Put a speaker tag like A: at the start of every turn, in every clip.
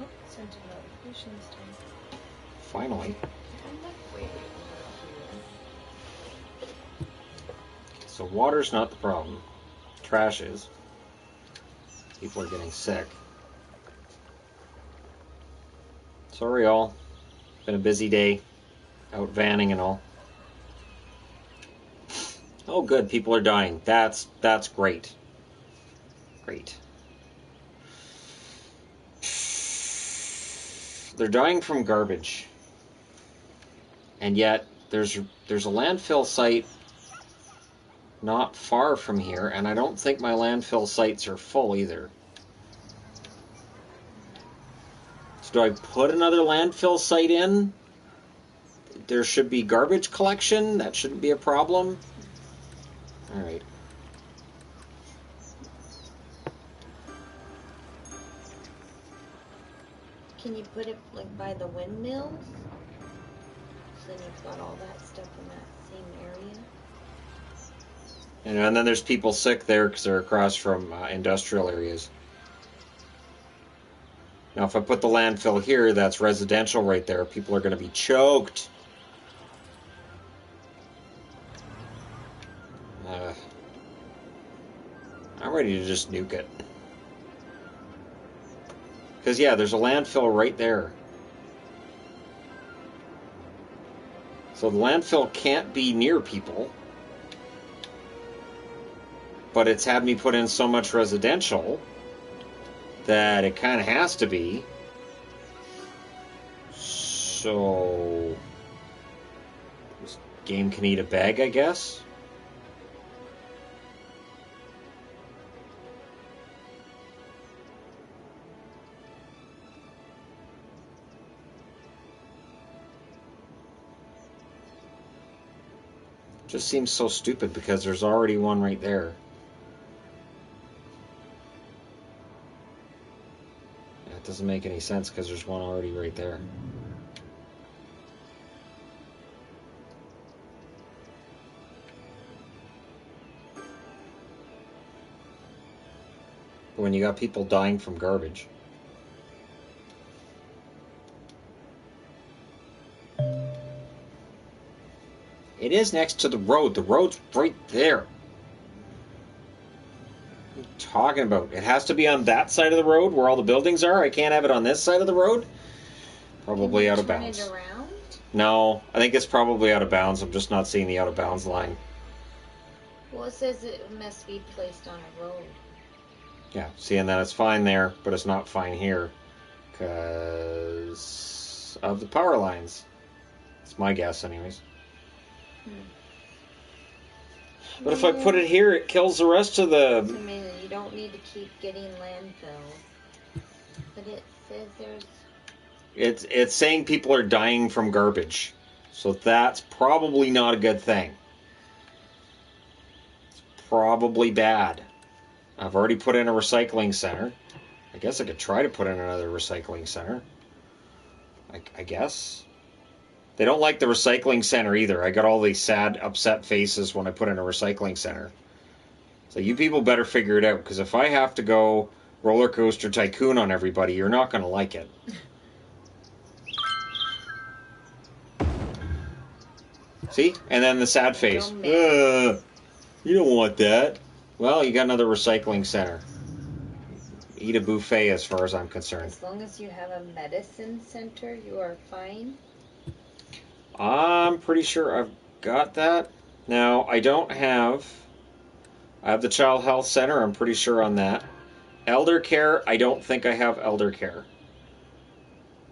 A: Oh, sent a notification this time.
B: Finally. So water's not the problem. Trash is. People are getting sick. Sorry, all. Been a busy day. Out vanning and all. Oh, good. People are dying. That's great. Great. They're dying from garbage. And yet, there's a landfill site not far from here, and I don't think my landfill sites are full either. So do I put another landfill site in? There should be garbage collection. That shouldn't be a problem. All right.
A: Can you put it like by the windmills? So then you've got all that stuff in that same area.
B: And then there's people sick there because they're across from industrial areas. Now, if I put the landfill here, that's residential right there. People are going to be choked. I'm ready to just nuke it. Because, yeah, there's a landfill right there. So the landfill can't be near people. But it's had me put in so much residential that it kind of has to be. So this game can eat a bag, I guess. Just seems so stupid because there's already one right there. It doesn't make any sense because there's one already right there. When you got people dying from garbage. It is next to the road. The road's right there. What are you talking about? It has to be on that side of the road where all the buildings are? I can't have it on this side of the road? Probably out of bounds.
A: Turn it around?
B: No, I think it's probably out of bounds. I'm just not seeing the out of bounds line.
A: Well, it says it must be placed on a road.
B: Yeah, see, and then it's fine there, but it's not fine here because of the power lines. It's my guess, anyways. But if I put it here, it kills the rest of the...
A: I mean, you don't need to keep getting landfills. But it says there's...
B: It's saying people are dying from garbage. So that's probably not a good thing. It's probably bad. I've already put in a recycling center. I guess I could try to put in another recycling center. I guess. They don't like the recycling center either. I got all these sad, upset faces when I put in a recycling center. So you people better figure it out, because if I have to go roller coaster tycoon on everybody, you're not going to like it. See? And then the sad face. You don't want that. Well, you got another recycling center. Eat a buffet as far as I'm concerned.
A: As long as you have a medicine center, you are fine.
B: I'm pretty sure I've got that. Now, I have the child health center, I'm pretty sure on that. Elder care, I don't think I have elder care.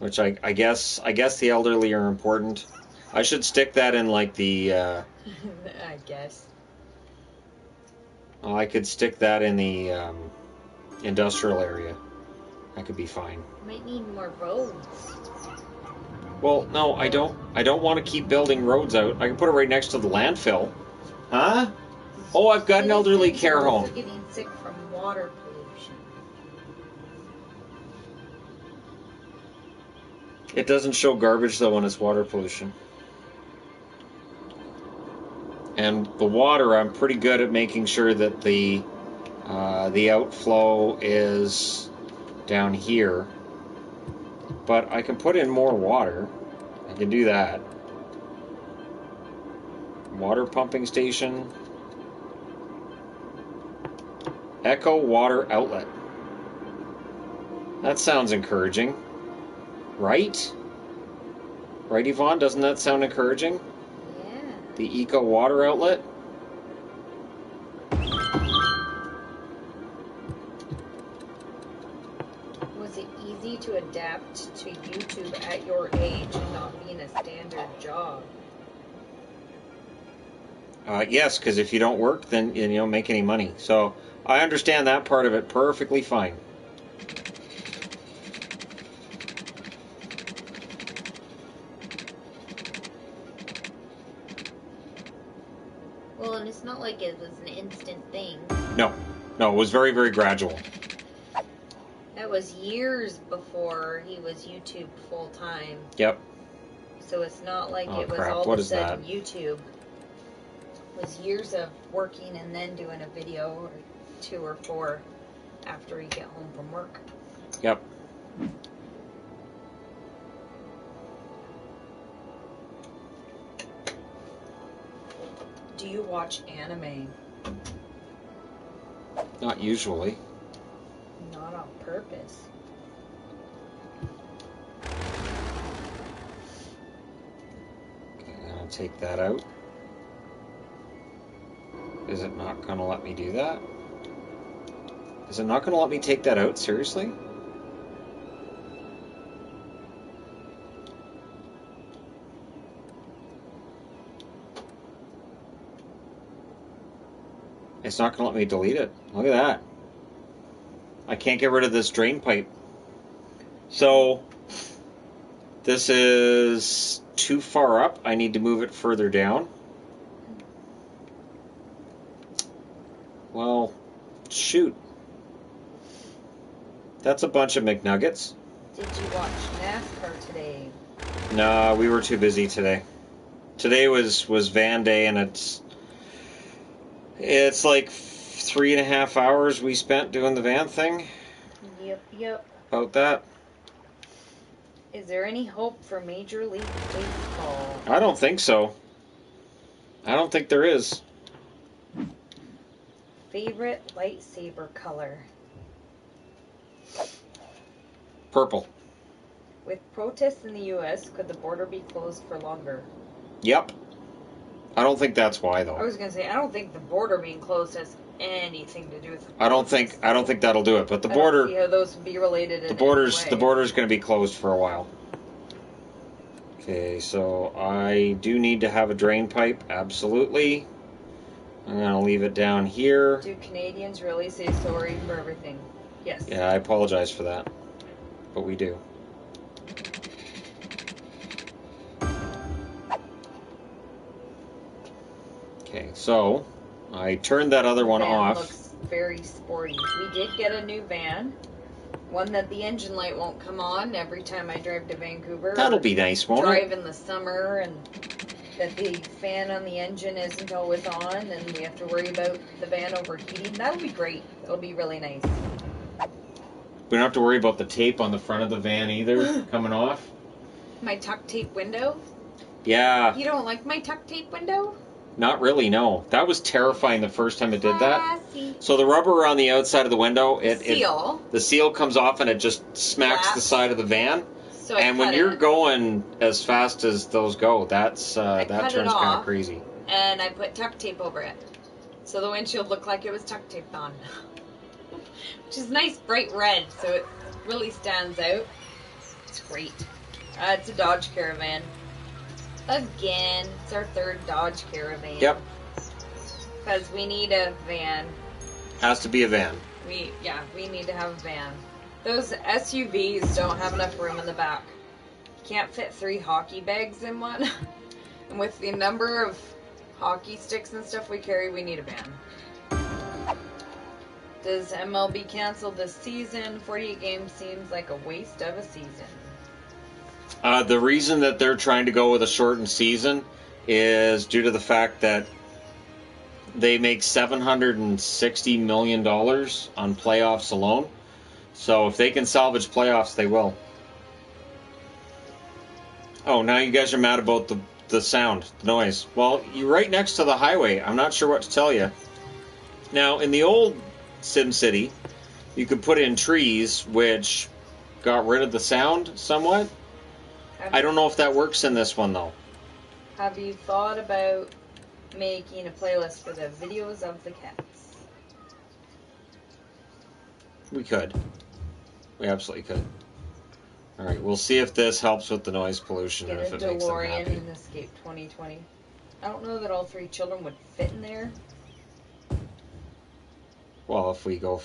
B: Which I guess the elderly are important. I should stick that in like the...
A: I guess.
B: I could stick that in the industrial area. That could be fine.
A: Might need more roads.
B: Well, no, I don't want to keep building roads out. I can put it right next to the landfill. Huh? Oh, I've got an elderly care home.
A: They're getting sick from water pollution.
B: It doesn't show garbage though when it's water pollution. And the water, I'm pretty good at making sure that the outflow is down here. But I can put in more water. I can do that. Water pumping station. Echo water outlet. That sounds encouraging. Right? Right, Yvonne? Doesn't that sound encouraging?
A: Yeah.
B: The eco water outlet?
A: Was it easy to adapt to YouTube at your age and not being a standard job?
B: Yes, because if you don't work, then you don't make any money. So I understand that part of it perfectly fine.
A: Well, and it's not like it was an instant thing.
B: No, it was very, very gradual.
A: That was years before he was YouTube full time.
B: Yep.
A: So it's not like
B: Oh,
A: it was
B: crap.
A: all
B: What
A: of a
B: is
A: sudden
B: that?
A: YouTube. It was years of working and then doing a video or 2 or 4 after you get home from work.
B: Yep.
A: Do you watch anime?
B: Not usually.
A: Not on purpose.
B: Okay, I'm going to take that out. Is it not going to let me do that? Is it not going to let me take that out? Seriously? It's not going to let me delete it. Look at that. I can't get rid of this drain pipe. So, this is too far up. I need to move it further down. Well, shoot. That's a bunch of McNuggets.
A: Did you watch NASCAR today?
B: Nah, we were too busy today. Today was van day, and it's like 3.5 hours we spent doing the van thing.
A: Yep.
B: About that.
A: Is there any hope for Major League Baseball?
B: I don't think so. I don't think there is.
A: Favorite lightsaber color?
B: Purple.
A: With protests in the U.S., could the border be closed for longer?
B: Yep. I don't think that's why,
A: I
B: though.
A: was going to say, I don't think the border being closed has anything to do with
B: I don't think that'll do it. But the border,
A: I don't see how those would be related in
B: the border's
A: any way.
B: the border's going to be closed for a while. Okay, so I do need to have a drain pipe. Absolutely. I'm going to leave it down here.
A: Do Canadians really say sorry for everything? Yes.
B: Yeah, I apologize for that, but we do. Okay, so I turned that other one
A: van
B: off.
A: Looks very sporty. We did get a new van. One that the engine light won't come on every time I drive to Vancouver.
B: That'll be nice, won't
A: drive
B: it?
A: in the summer, and that the fan on the engine isn't always on, and we have to worry about the van overheating. That'll be great. It'll be really nice.
B: We don't have to worry about the tape on the front of the van either coming off.
A: My tuck tape window?
B: Yeah.
A: You don't like my tuck tape window?
B: Not really, no. That was terrifying the first time it did that.
A: Classy.
B: So the rubber on the outside of the window, the seal comes off and it just smacks the side of the van.
A: So
B: and when you're going as fast as those go, that turns kind of crazy.
A: And I put tuck tape over it. So the windshield looked like it was tuck taped on. Which is nice bright red, so it really stands out. It's great. It's a Dodge Caravan. Again, it's our 3rd Dodge Caravan.
B: Yep.
A: Because we need a van.
B: Has to be a van.
A: We need to have a van. Those SUVs don't have enough room in the back. Can't fit 3 hockey bags in one. And with the number of hockey sticks and stuff we carry, we need a van. Does MLB cancel this season? 48 games seems like a waste of a season.
B: The reason that they're trying to go with a shortened season is due to the fact that they make $760 million on playoffs alone. So if they can salvage playoffs, they will. Oh, now you guys are mad about the sound, the noise. Well, you're right next to the highway. I'm not sure what to tell you. Now, in the old SimCity, you could put in trees, which got rid of the sound somewhat. I don't know if that works in this one, though.
A: Have you thought about making a playlist for the videos of the cats?
B: We could. We absolutely could. All right, we'll see if this helps with the noise pollution
A: Get
B: and if
A: a
B: it makes them
A: DeLorean
B: happy.
A: and Escape 2020. I don't know that all 3 children would fit in there.
B: Well, if we go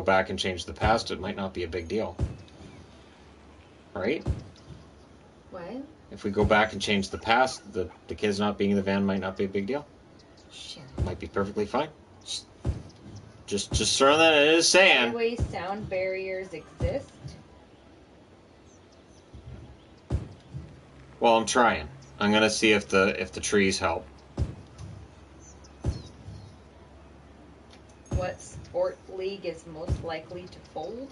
B: back and change the past, it might not be a big deal, right?
A: What?
B: If we go back and change the past, the kids not being in the van might not be a big deal.
A: Sure.
B: Might be perfectly fine. Just throwing that in as saying.
A: Highway sound barriers exist.
B: Well, I'm trying. I'm gonna see if the trees help.
A: What sport league is most likely to fold?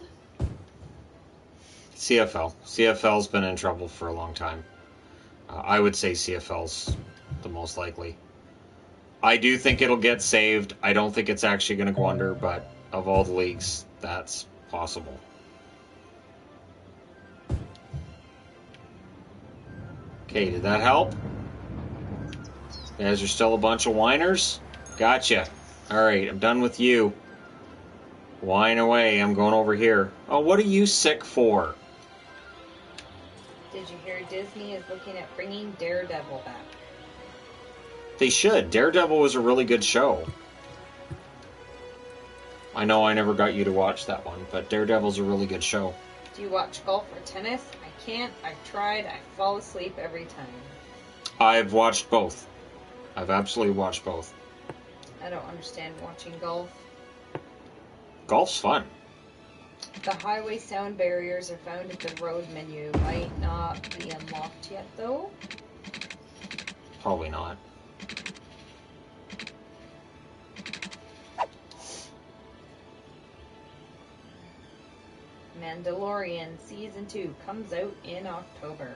B: CFL. CFL's been in trouble for a long time. I would say CFL's the most likely. I do think it'll get saved. I don't think it's actually going to go under, but of all the leagues, that's possible. Okay, did that help? You guys are still a bunch of whiners? Gotcha. Alright, I'm done with you. Whine away, I'm going over here. Oh, what are you sick for?
A: Did you hear Disney is looking at bringing Daredevil back?
B: They should. Daredevil was a really good show. I know I never got you to watch that one, but Daredevil's a really good show.
A: Do you watch golf or tennis? I can't. I've tried. I fall asleep every time.
B: I've watched both. I've absolutely watched both.
A: I don't understand watching golf.
B: Golf's fun.
A: The highway sound barriers are found at the road menu. Might not be unlocked yet, though.
B: Probably not.
A: Mandalorian Season 2 comes out in October.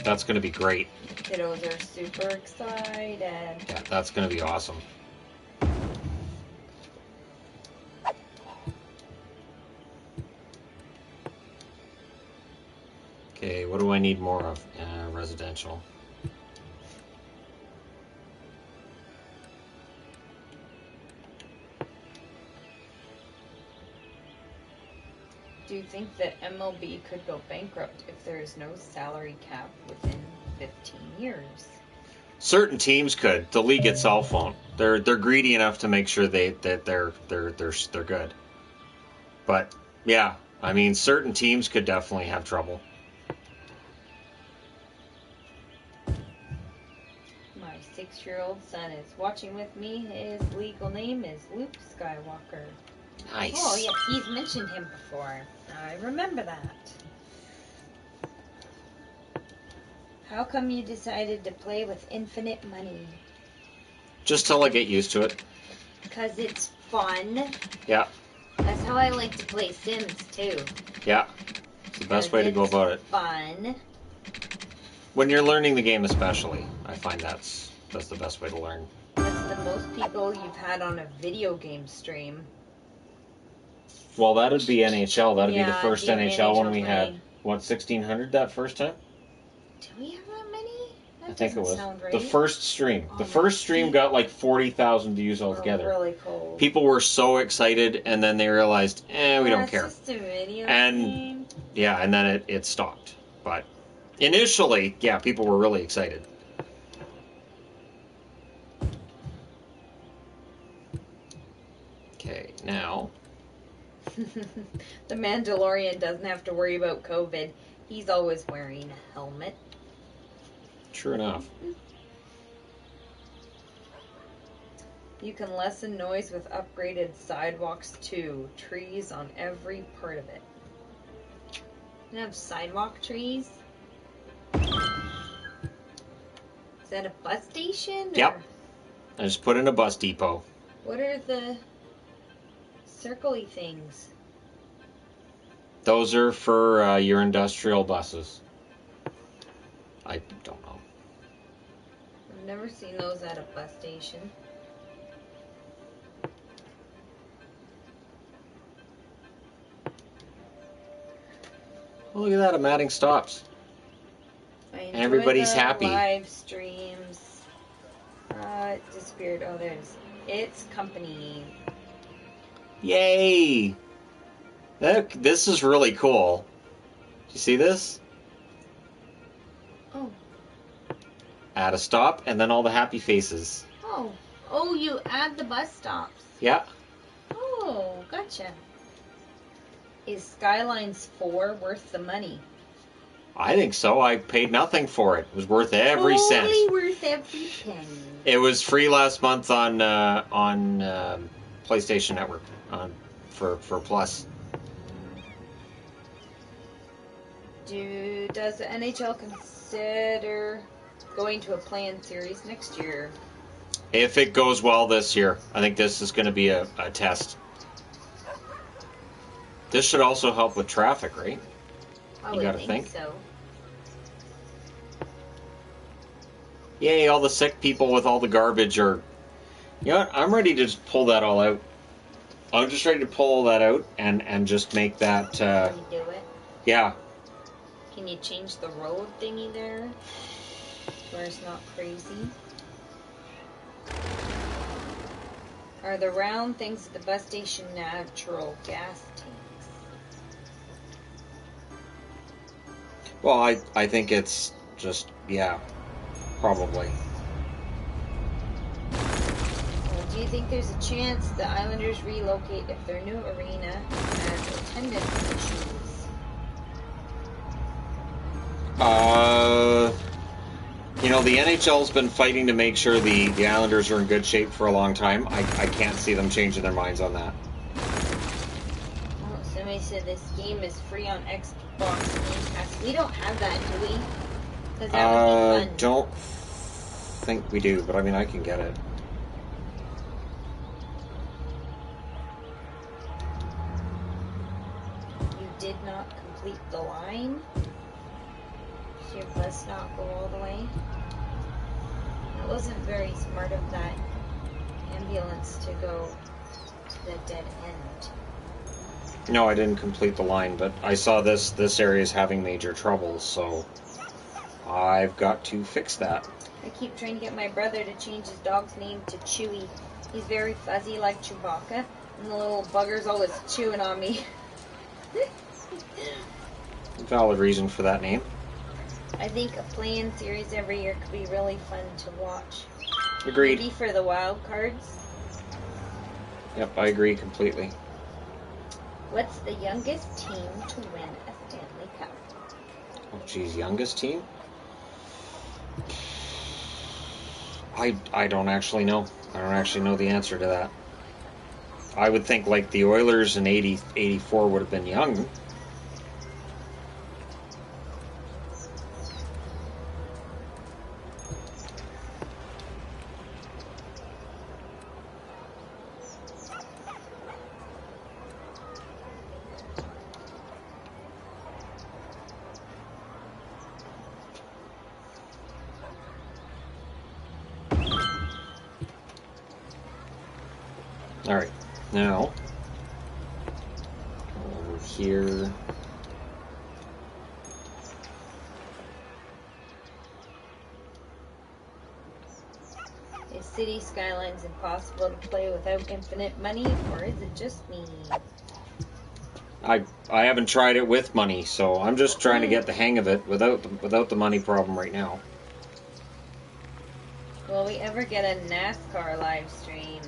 B: That's going to be great.
A: Kiddos are super excited.
B: Yeah, that's going to be awesome. Okay, what do I need more of? Residential.
A: Do you think that MLB could go bankrupt if there is no salary cap within 15 years?
B: Certain teams could. The league itself won't. They're greedy enough to make sure that they're good. But yeah, I mean, certain teams could definitely have trouble.
A: My 6-year-old son is watching with me. His legal name is Luke Skywalker.
B: Nice.
A: Oh, yes, he's mentioned him before. I remember that. How come you decided to play with infinite money?
B: Just till I get used to it.
A: Because it's fun.
B: Yeah.
A: That's how I like to play Sims, too.
B: Yeah. It's the best way to go about it.
A: Fun.
B: When you're learning the game especially, I find that's the best way to learn.
A: What's the most people you've had on a video game stream?
B: Well, that'd be NHL. That'd be the first
A: the
B: NHL when we
A: NHL
B: had,
A: playing.
B: what, 1,600 that first time?
A: Do we have that many? That
B: I think it
A: doesn't
B: was.
A: sound right.
B: The first stream.
A: Oh,
B: The first stream got like 40,000 views
A: We're
B: altogether.
A: really cold.
B: People were so excited, and then they realized, we don't care.
A: It's just a video
B: And-
A: game.
B: Yeah, and then it stopped. But initially, yeah, people were really excited. Okay, now...
A: The Mandalorian doesn't have to worry about COVID. He's always wearing a helmet.
B: True enough.
A: You can lessen noise with upgraded sidewalks too. Trees on every part of it. You have sidewalk trees? Is that a bus station?
B: Yep.
A: or
B: I just put in a bus depot.
A: What are the circly things?
B: Those are for your industrial buses. I don't know.
A: I've never seen those at a bus station.
B: Oh, look at that, I'm adding stops.
A: I enjoy
B: Everybody's
A: the
B: happy.
A: live streams. It disappeared. Oh, there it is. It's company.
B: Yay! This is really cool. Do you see this?
A: Oh.
B: Add a stop, and then all the happy faces.
A: Oh. Oh, you add the bus stops.
B: Yeah.
A: Oh, gotcha. Is Skylines 4 worth the money?
B: I think so. I paid nothing for it. It was worth every cent.
A: Totally worth every penny.
B: It was free last month on PlayStation Network for Plus.
A: Does the NHL consider going to a play-in series next year?
B: If it goes well this year, I think this is going to be a test. This should also help with traffic, right?
A: You gotta think so.
B: Yay, all the sick people with all the garbage are... You know what? I'm ready to just pull that all out. I'm just ready to pull all that out and just make that...
A: Can you do it?
B: Yeah.
A: Can you change the road thingy there? Where it's not crazy? Are the round things at the bus station natural gas tanks?
B: Well, I think it's just... Yeah. Probably.
A: Well, do you think there's a chance the Islanders relocate if their new arena has attendance issues?
B: You know, the NHL's been fighting to make sure the Islanders are in good shape for a long time. I can't see them changing their minds on that.
A: Oh, somebody said this game is free on Xbox Game Pass. We don't have that, do we? Because that would be fun.
B: Don't think we do, but I mean, I can get it.
A: You did not complete the line? Did your bus not go all the way? It wasn't very smart of that ambulance to go to the dead end.
B: No, I didn't complete the line, but I saw this area is having major trouble, so I've got to fix that.
A: I keep trying to get my brother to change his dog's name to Chewy. He's very fuzzy like Chewbacca, and the little bugger's always chewing on me.
B: Valid reason for that name.
A: I think a play-in series every year could be really fun to watch.
B: Agreed.
A: Maybe for the wild cards.
B: Yep, I agree completely.
A: What's the youngest team to win a Stanley Cup?
B: Oh, geez, youngest team? I don't actually know. I don't actually know the answer to that. I would think like the Oilers in 84 would have been young. Alright, now, over here,
A: Is City Skylines impossible to play without infinite money, or is it just me?
B: I haven't tried it with money, so I'm just trying to get the hang of it without the money problem right now.
A: Will we ever get a NASCAR live stream?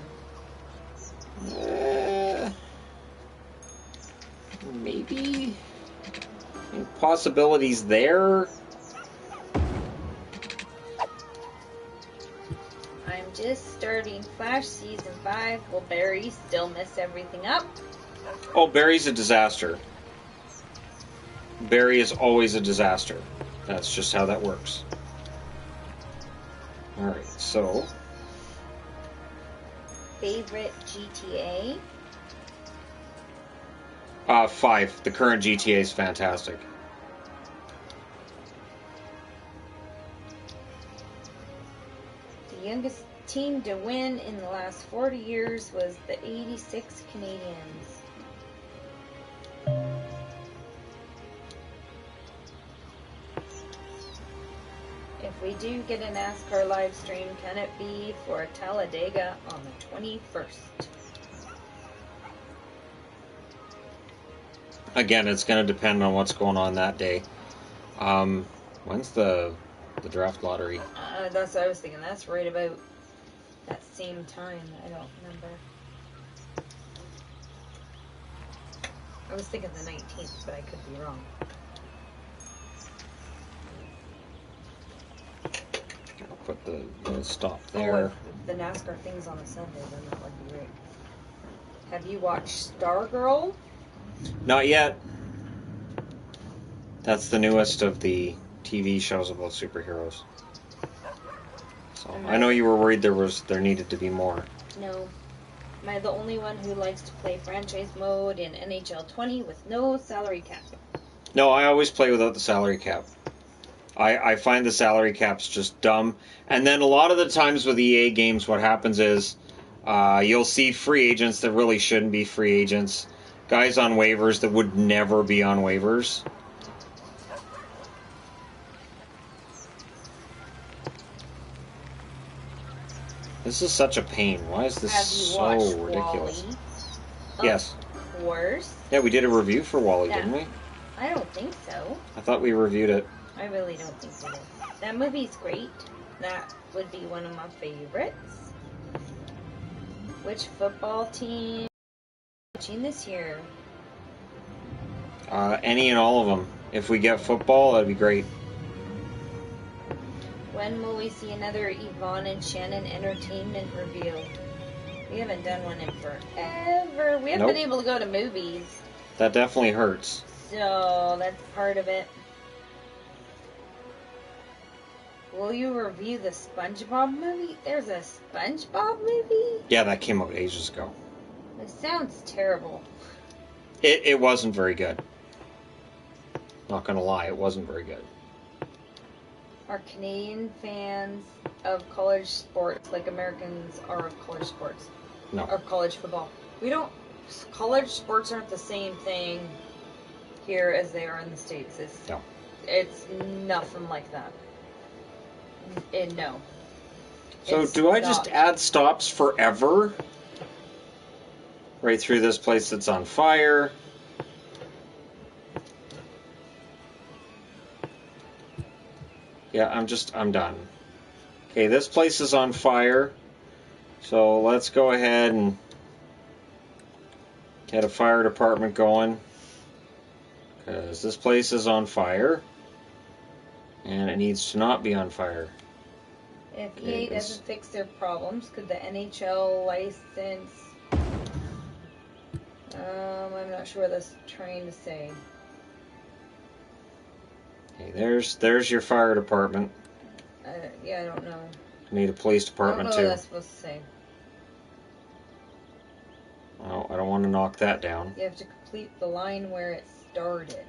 B: Maybe. I mean, possibilities there.
A: I'm just starting Flash Season 5. Will Barry still mess everything up?
B: Oh, Barry's a disaster. Barry is always a disaster. That's just how that works. Alright, so...
A: Favorite GTA?
B: 5. The current GTA is fantastic.
A: youngest team to win in the last 40 years was the 86 Canadians. If we do get a NASCAR live stream, can it be for Talladega on the 21st?
B: Again, it's going to depend on what's going on that day. When's the draft lottery?
A: That's what I was thinking. That's right about that same time. I don't remember. I was thinking the 19th, but I could be wrong.
B: I'll put the stop there.
A: If the NASCAR thing's on a Sunday, then that would be great. Have you watched Stargirl?
B: Not yet. That's the newest of the TV shows about superheroes. So I know you were worried there needed to be more.
A: No. Am I the only one who likes to play franchise mode in NHL 20 with no salary cap?
B: No, I always play without the salary cap. I find the salary caps just dumb. And then a lot of the times with EA games, what happens is you'll see free agents that really shouldn't be free agents. Guys on waivers that would never be on waivers. This is such a pain. Why is this so ridiculous?
A: Wall-E?
B: Yes.
A: Of course.
B: Yeah, we did a review for Wall-E, didn't we?
A: I don't think so.
B: I thought we reviewed it.
A: I really don't think we did. That movie's great. That would be one of my favorites. Which football team are you watching this year?
B: Any and all of them. If we get football, that'd be great.
A: When will we see another Yvonne and Shannon entertainment review? We haven't done one in forever. We haven't been able to go to movies.
B: That definitely hurts.
A: So, that's part of it. Will you review the SpongeBob movie? There's a SpongeBob movie?
B: Yeah, that came out ages ago.
A: It sounds terrible.
B: It wasn't very good. Not gonna lie, it wasn't very good.
A: Are Canadian fans of college sports like Americans are of college sports?
B: No.
A: Or college football? We don't... College sports aren't the same thing here as they are in the States.
B: No.
A: It's nothing like that. No.
B: So do I just add stops forever? Right through this place that's on fire. Yeah, I'm done. Okay, this place is on fire. So let's go ahead and get a fire department going. Because this place is on fire. And it needs to not be on fire.
A: If EA doesn't fix their problems, could the NHL license... I'm not sure what that's trying to say.
B: Okay, there's your fire department.
A: Yeah, I don't know.
B: Need a police department too.
A: I don't know what that's supposed to say.
B: Oh, I don't want to knock that down.
A: You have to complete the line where it started.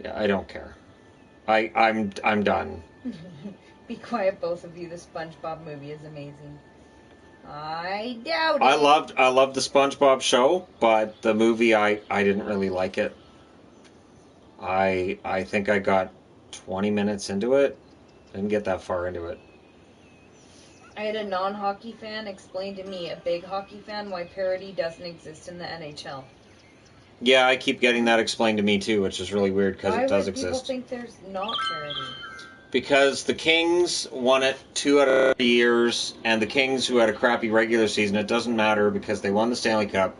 B: Yeah, I don't care. I'm done.
A: Be quiet, both of you. The SpongeBob movie is amazing. I doubt it.
B: I loved the SpongeBob show, but the movie I didn't really like it. I think I got 20 minutes into it. Didn't get that far into it.
A: I had a non-hockey fan explain to me, a big hockey fan, why parody doesn't exist in the NHL.
B: Yeah, I keep getting that explained to me too, which is really weird because it does exist.
A: Why would people think there's not parody?
B: Because the Kings won it 2 out of 3 years, and the Kings, who had a crappy regular season, it doesn't matter because they won the Stanley Cup.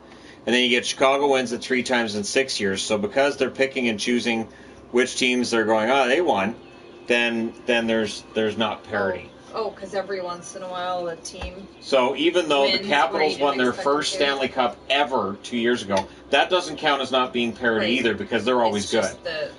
B: And then you get Chicago wins it 3 times in 6 years. So because they're picking and choosing which teams they're going, they won, then there's not parity.
A: Oh, because every once in a while the team.
B: So even though the Capitals won their first
A: to.
B: Stanley Cup ever 2 years ago, that doesn't count as not being parity either because they're always good.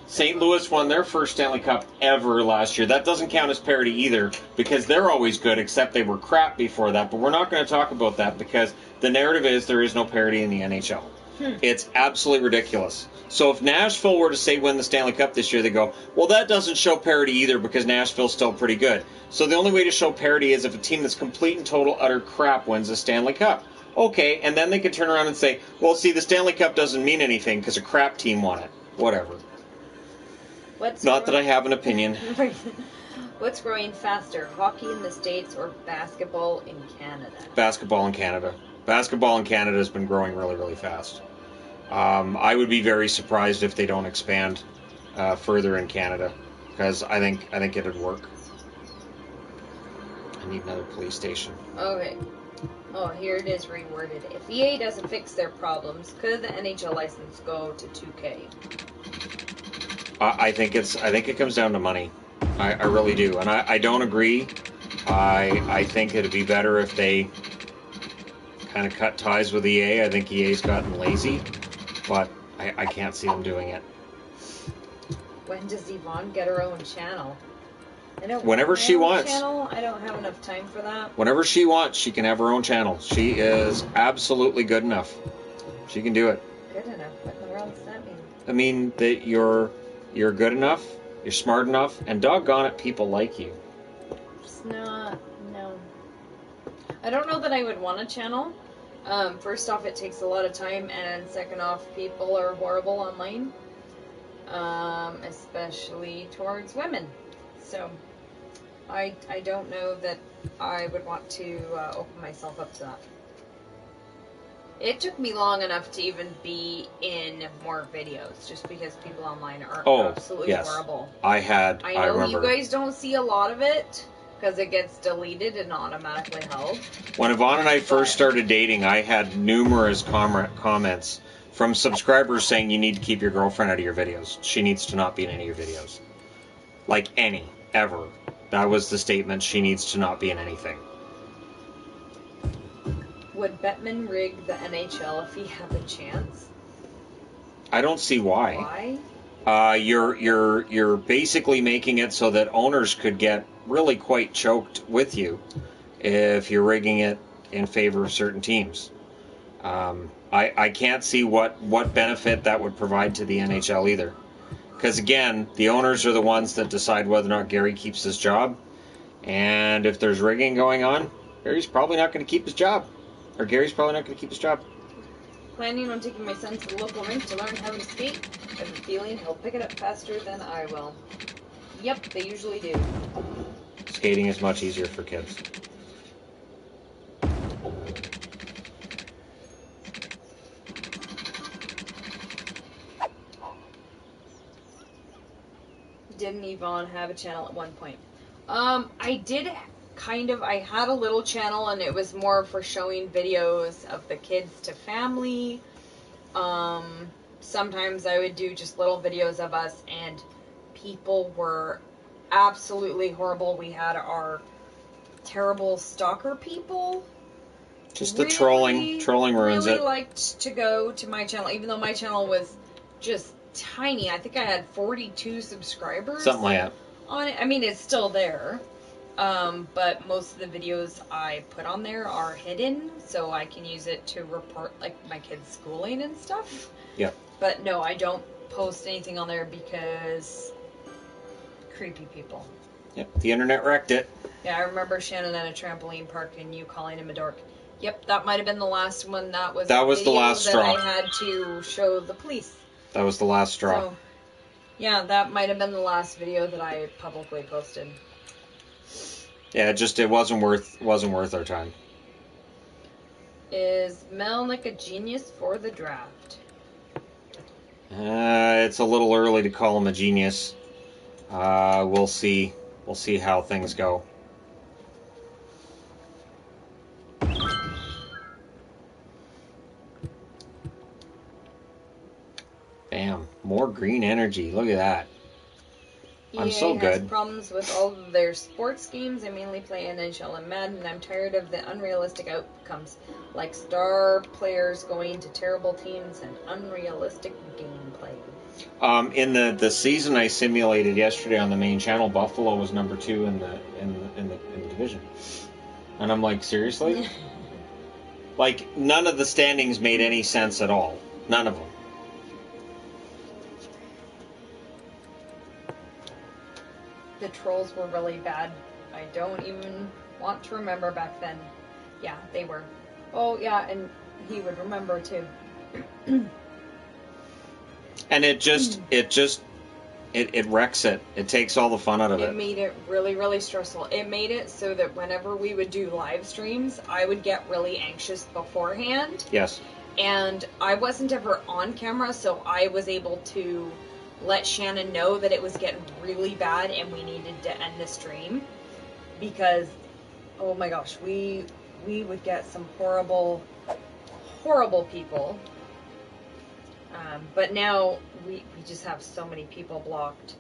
B: St. Louis won their first Stanley Cup ever last year. That doesn't count as parity either because they're always good, except they were crap before that. But we're not going to talk about that because the narrative is there is no parity in the NHL. It's absolutely ridiculous. So if Nashville were to say win the Stanley Cup this year, they go, well, that doesn't show parity either because Nashville's still pretty good. So the only way to show parity is if a team that's complete and total utter crap wins the Stanley Cup. Okay, and then they could turn around and say, well, see, the Stanley Cup doesn't mean anything because a crap team won it. Whatever. Not that I have an opinion.
A: What's growing faster, hockey in the States or basketball in Canada?
B: Basketball in Canada. Basketball in Canada has been growing really, really fast. I would be very surprised if they don't expand further in Canada, because I think it'd work. I need another police station.
A: Okay. Oh, here it is reworded. If EA doesn't fix their problems, could the NHL license go to 2K?
B: I think it comes down to money. I really do, and I don't agree. I think it'd be better if they kind of cut ties with EA. I think EA's gotten lazy, but I can't see them doing it.
A: When does Yvonne get her own channel?
B: Whenever she wants.
A: Channel? I don't have enough time for that.
B: Whenever she wants, she can have her own channel. She is absolutely good enough. She can do it.
A: Good enough? What in the world does that mean?
B: I mean that you're good enough, you're smart enough, and doggone it, people like you.
A: Just not, no. I don't know that I would want a channel. First off, it takes a lot of time, and second off, people are horrible online. Especially towards women. So, I don't know that I would want to open myself up to that. It took me long enough to even be in more videos, just because people online are absolutely horrible.
B: I
A: know
B: remember.
A: You guys don't see a lot of it, because it gets deleted and automatically held.
B: When Yvonne and I first started dating, I had numerous comments from subscribers saying you need to keep your girlfriend out of your videos. She needs to not be in any of your videos. Like any, ever. That was the statement. She needs to not be in anything.
A: Would Bettman rig the NHL if he had the chance?
B: I don't see why.
A: Why?
B: You're basically making it so that owners could get really quite choked with you if you're rigging it in favor of certain teams. I can't see what benefit that would provide to the NHL either. Because again, the owners are the ones that decide whether or not Gary keeps his job. And if there's rigging going on, Gary's probably not going to keep his job. Planning
A: on taking my son to the local rink to learn how to skate. I have a feeling he'll pick it up faster than I will. Yep, they usually do.
B: Skating is much easier for kids.
A: Didn't Yvonne have a channel at one point? I did I had a little channel, and it was more for showing videos of the kids to family. Sometimes I would do just little videos of us, and people were absolutely horrible. We had our terrible stalker people.
B: Just the trolling ruins
A: really
B: it.
A: Liked to go to my channel, even though my channel was just tiny. I think I had 42 subscribers.
B: Something like that.
A: On it. I mean, it's still there. But most of the videos I put on there are hidden, so I can use it to report, like, my kids' schooling and stuff.
B: Yeah.
A: But no, I don't post anything on there because creepy people.
B: Yep, the internet wrecked it.
A: Yeah, I remember Shannon at a trampoline park and you calling him a dork. Yep, that might have been the last one. That was
B: the last straw.
A: I had to show the police.
B: That was the last straw.
A: So, yeah, that might have been the last video that I publicly posted.
B: Yeah, it wasn't worth our time.
A: Is Melnick a genius for the draft?
B: It's a little early to call him a genius. We'll see. We'll see how things go. Bam! More green energy. Look at that. I'm so
A: EA
B: good.
A: has problems with all of their sports games. I mainly play NHL and Madden, and I'm tired of the unrealistic outcomes, like star players going to terrible teams and unrealistic gameplay.
B: In the season I simulated yesterday on the main channel, Buffalo was number 2 in the division, and I'm like, seriously? Like, none of the standings made any sense at all. None of them.
A: the trolls were really bad. I don't even want to remember back then. Yeah, they were. Oh, yeah, and he would remember, too.
B: And it wrecks it. It takes all the fun out of it.
A: It made it really, really stressful. It made it so that whenever we would do live streams, I would get really anxious beforehand.
B: Yes.
A: And I wasn't ever on camera, so I was able to let Shannon know that it was getting really bad and we needed to end the stream. Because, oh my gosh, we would get some horrible, horrible people. But now we just have so many people blocked.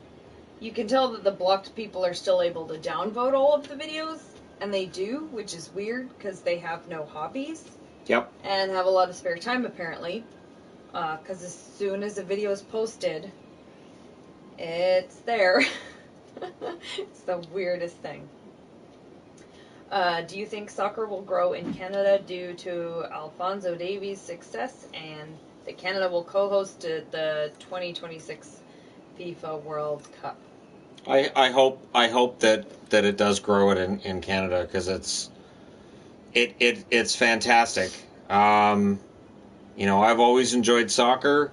A: You can tell that the blocked people are still able to downvote all of the videos, and they do, which is weird because they have no hobbies.
B: Yep.
A: And have a lot of spare time, apparently. Because as soon as a video is posted, it's there. It's the weirdest thing. Do you think soccer will grow in Canada due to Alphonso Davies' success and that Canada will co-host the 2026 FIFA World Cup?
B: I hope that it does grow it in Canada, because it's fantastic. I've always enjoyed soccer,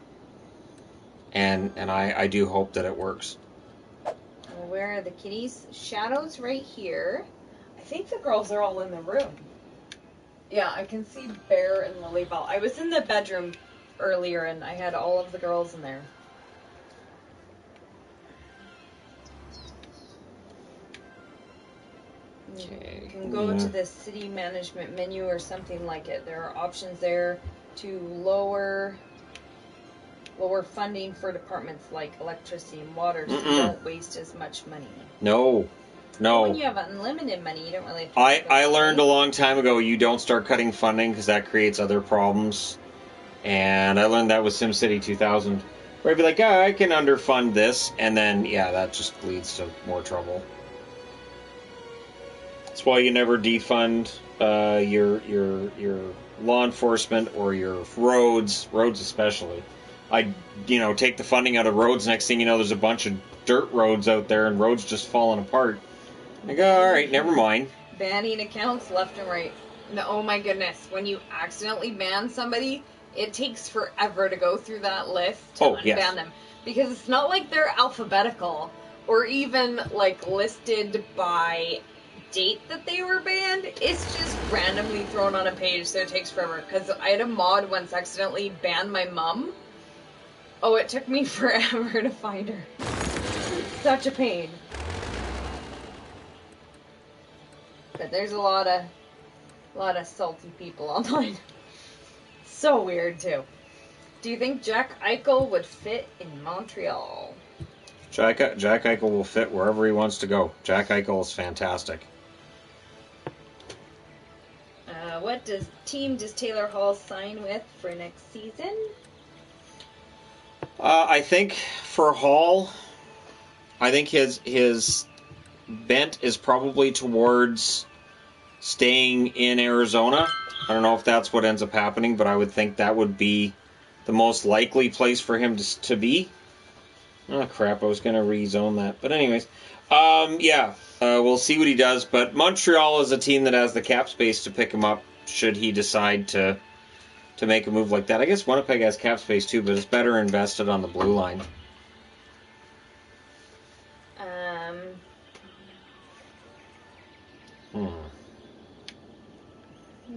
B: and I do hope that it works.
A: Well, where are the kitties? Shadows right here. I think the girls are all in the room. Yeah, I can see Bear and Lilybell. I was in the bedroom earlier and I had all of the girls in there.
B: Okay.
A: You can go to the city management menu or something like it. There are options there to lower funding for departments like electricity and water, so you don't waste as much money.
B: No.
A: But when you have unlimited money, you don't really have to
B: I learned a long time ago, you don't start cutting funding because that creates other problems. And I learned that with SimCity 2000, where I'd be like, I can underfund this, and then, that just leads to more trouble. That's why you never defund your law enforcement or your roads especially. I take the funding out of roads, next thing you know, there's a bunch of dirt roads out there, and roads just falling apart. I go, all right, never mind.
A: Banning accounts left and right. No, oh my goodness, when you accidentally ban somebody, it takes forever to go through that list to unban them. Because it's not like they're alphabetical or even like listed by date that they were banned. It's just randomly thrown on a page, so it takes forever. Because I had a mod once accidentally ban my mom. Oh, it took me forever to find her. Such a pain. But there's a lot of salty people online. So weird too. Do you think Jack Eichel would fit in Montreal?
B: Jack Eichel will fit wherever he wants to go. Jack Eichel is fantastic.
A: What team does Taylor Hall sign with for next season?
B: I think for Hall, I think his bent is probably towards staying in Arizona. I don't know if that's what ends up happening, but I would think that would be the most likely place for him to be. Oh, crap, I was going to rezone that. But anyways, we'll see what he does. But Montreal is a team that has the cap space to pick him up should he decide to make a move like that. I guess Winnipeg has cap space too, but it's better invested on the blue line.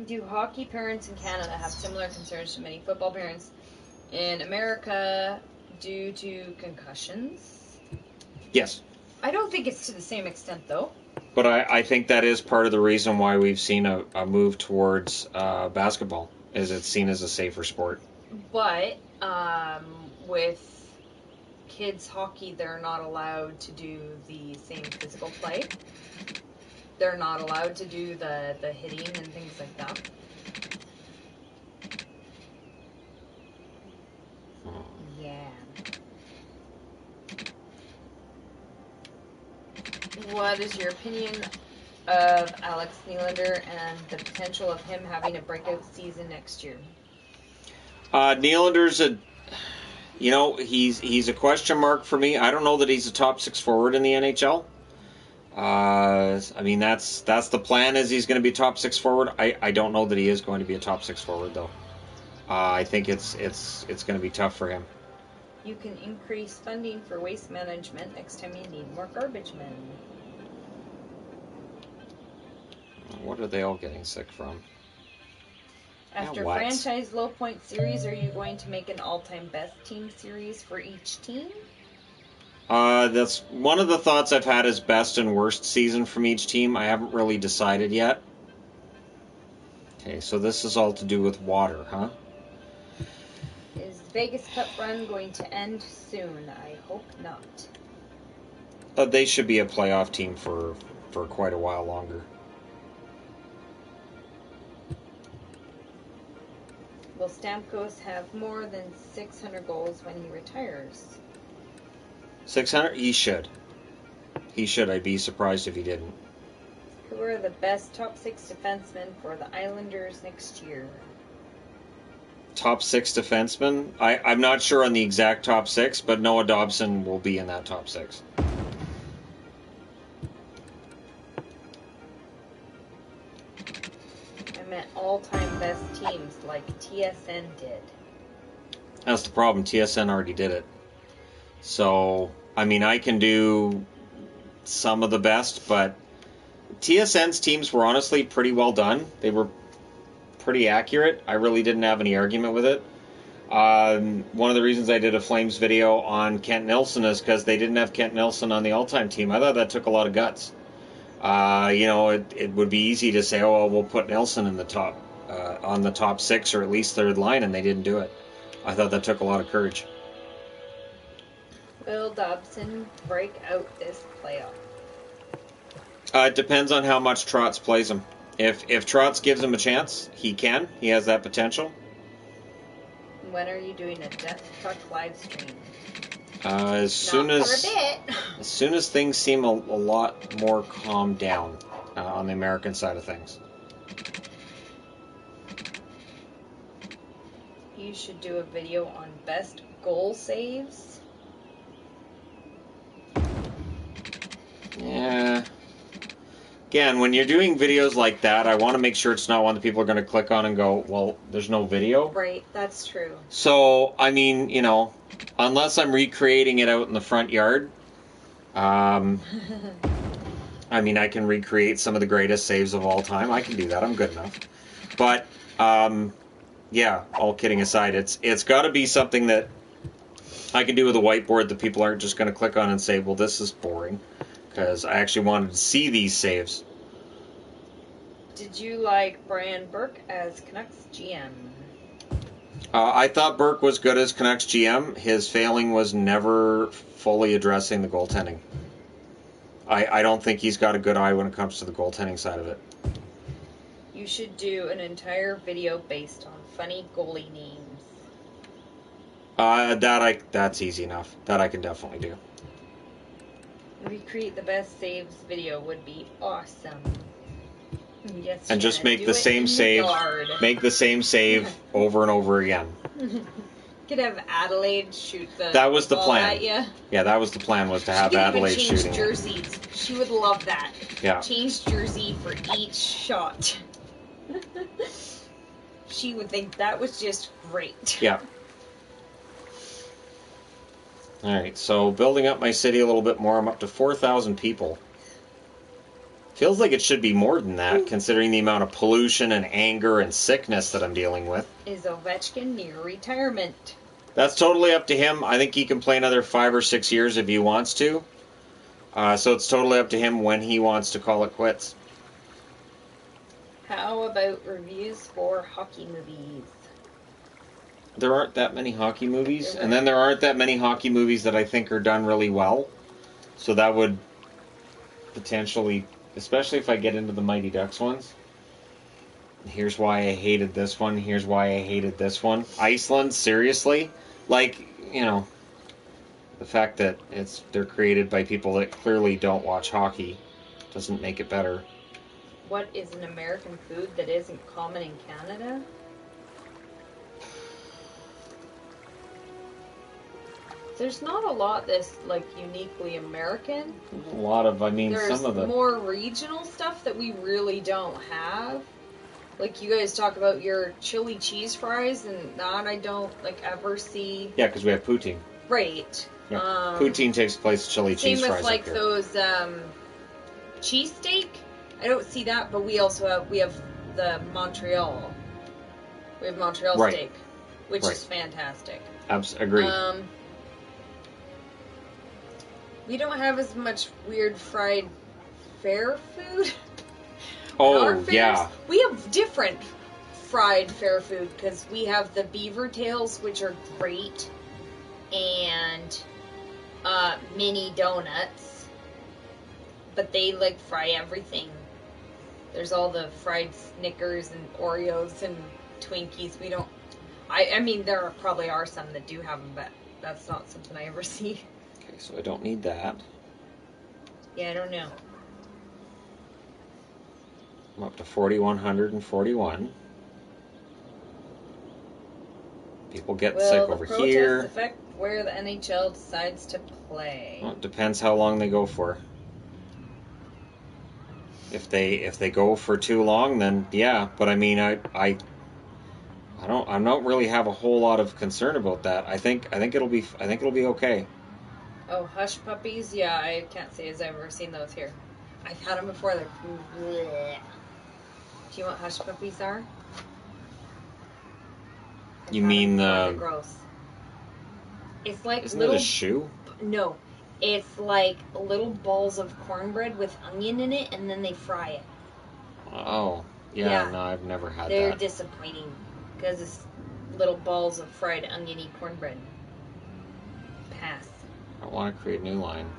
A: Do hockey parents in Canada have similar concerns to many football parents in America due to concussions?
B: Yes.
A: I don't think it's to the same extent, though.
B: But I think that is part of the reason why we've seen a move towards basketball, is it's seen as a safer sport.
A: But with kids hockey, they're not allowed to do the same physical play. They're not allowed to do the hitting and things like that. Yeah. What is your opinion of Alex Nylander and the potential of him having a breakout season next year?
B: Nylander's he's a question mark for me. I don't know that he's a top 6 forward in the NHL. I mean, that's the plan. Is he's going to be top 6 forward? I don't know that he is going to be a top 6 forward though. I think it's going to be tough for him.
A: You can increase funding for waste management next time you need more garbage men.
B: What are they all getting sick from?
A: After franchise low point series, are you going to make an all-time best team series for each team?
B: That's one of the thoughts I've had is best and worst season from each team. I haven't really decided yet. Okay, so this is all to do with water, huh?
A: Is Vegas Cup run going to end soon? I hope not.
B: They should be a playoff team for quite a while longer.
A: Will Stamkos have more than 600 goals when he retires?
B: 600? He should. He should. I'd be surprised if he didn't.
A: Who are the best top 6 defensemen for the Islanders next year?
B: Top 6 defensemen? I'm not sure on the exact top 6, but Noah Dobson will be in that top 6.
A: I meant all-time best teams like TSN did.
B: That's the problem. TSN already did it. So, I mean, I can do some of the best, but TSN's teams were honestly pretty well done. They were pretty accurate. I really didn't have any argument with it. One of the reasons I did a Flames video on Kent Nilsson is because they didn't have Kent Nilsson on the all-time team. I thought that took a lot of guts. It would be easy to say, oh, well, we'll put Nilsson in the top, on the top 6 or at least third line, and they didn't do it. I thought that took a lot of courage.
A: Will Dobson break out this playoff?
B: It depends on how much Trotz plays him. If Trotz gives him a chance, he can. He has that potential.
A: When are you doing a Death Truck live stream?
B: As soon as things seem a lot more calmed down on the American side of things.
A: You should do a video on best goal saves.
B: Yeah. Again, when you're doing videos like that, I want to make sure it's not one that people are going to click on and go, well, there's no video.
A: Right, that's true.
B: So, I mean, unless I'm recreating it out in the front yard, I mean, I can recreate some of the greatest saves of all time. I can do that. I'm good enough. But, yeah, all kidding aside, it's got to be something that I can do with a whiteboard that people aren't just going to click on and say, well, this is boring. Because I actually wanted to see these saves.
A: Did you like Brian Burke as Canucks GM?
B: I thought Burke was good as Canucks GM. His failing was never fully addressing the goaltending. I don't think he's got a good eye when it comes to the goaltending side of it.
A: You should do an entire video based on funny goalie names.
B: That's easy enough. That I can definitely do.
A: Recreate the best saves video would be awesome. Yes,
B: and just make the same save. Make the same save over and over again.
A: Could have Adelaide shoot the.
B: That was the
A: ball
B: plan.
A: At you.
B: Yeah, that was the plan. Was to have Adelaide shooting.
A: Jerseys. She would love that.
B: Yeah.
A: Change jersey for each shot. She would think that was just great.
B: Yeah. Alright, so building up my city a little bit more. I'm up to 4,000 people. Feels like it should be more than that, considering the amount of pollution and anger and sickness that I'm dealing with.
A: Is Ovechkin near retirement?
B: That's totally up to him. I think he can play another 5 or 6 years if he wants to. So it's totally up to him when he wants to call it quits.
A: How about reviews for hockey movies?
B: There aren't that many hockey movies, and then there aren't that many hockey movies that I think are done really well. So that would potentially, especially if I get into the Mighty Ducks ones. Here's why I hated this one. Here's why I hated this one. Iceland, seriously? Like, the fact that they're created by people that clearly don't watch hockey doesn't make it better.
A: What is an American food that isn't common in Canada? There's not a lot that's like uniquely American.
B: A lot of, I mean,
A: There's
B: some of the...
A: more regional stuff that we really don't have. Like you guys talk about your chili cheese fries, and that I don't like ever see.
B: Yeah, because we have poutine.
A: Right.
B: Yeah. Poutine takes place chili cheese
A: Same
B: fries
A: with like
B: up here.
A: those cheesesteak. I don't see that, but we also have the Montreal. We have Montreal
B: Right.
A: steak, which
B: Right.
A: is fantastic.
B: Agreed.
A: We don't have as much weird fried fair food.
B: Oh, yeah.
A: We have different fried fair food because we have the beaver tails, which are great, and mini donuts. But they like fry everything. There's all the fried Snickers and Oreos and Twinkies. We don't. I mean, there probably are some that do have them, but that's not something I ever see.
B: Okay, so I don't need that.
A: Yeah, I don't know.
B: I'm up to 4,141. People get sick over
A: Will the protests
B: here.
A: affect where the NHL decides to play?
B: Well, it depends how long they go for. If they go for too long, then yeah. But I mean, I don't really have a whole lot of concern about that. I think it'll be okay.
A: Oh, hush puppies? Yeah, I can't say as I've ever seen those here. I've had them before. They're bleh. Do you know what hush puppies are?
B: You mean
A: They're
B: the?
A: gross. It's like
B: Isn't
A: little.
B: it a shoe?
A: No, it's like little balls of cornbread with onion in it, and then they fry it.
B: Oh, yeah. No, I've never had
A: They're
B: that.
A: disappointing because it's little balls of fried oniony cornbread. Pass.
B: I want to create a new line.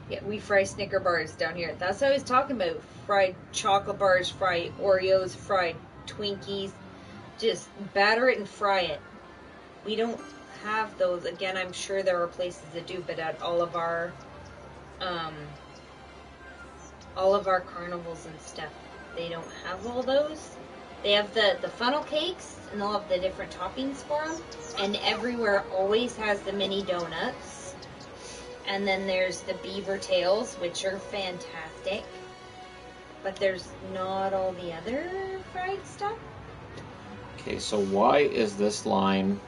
A: Yeah, we fry Snicker bars down here. That's what I was talking about. Fried chocolate bars, fried Oreos, fried Twinkies. Just batter it and fry it. We don't have those. Again, I'm sure there are places that do, but at all of our carnivals and stuff, they don't have all those. They have the funnel cakes, and they'll have the different toppings for them. And everywhere always has the mini donuts. And then there's the beaver tails, which are fantastic. But there's not all the other fried stuff.
B: Okay, so why is this line?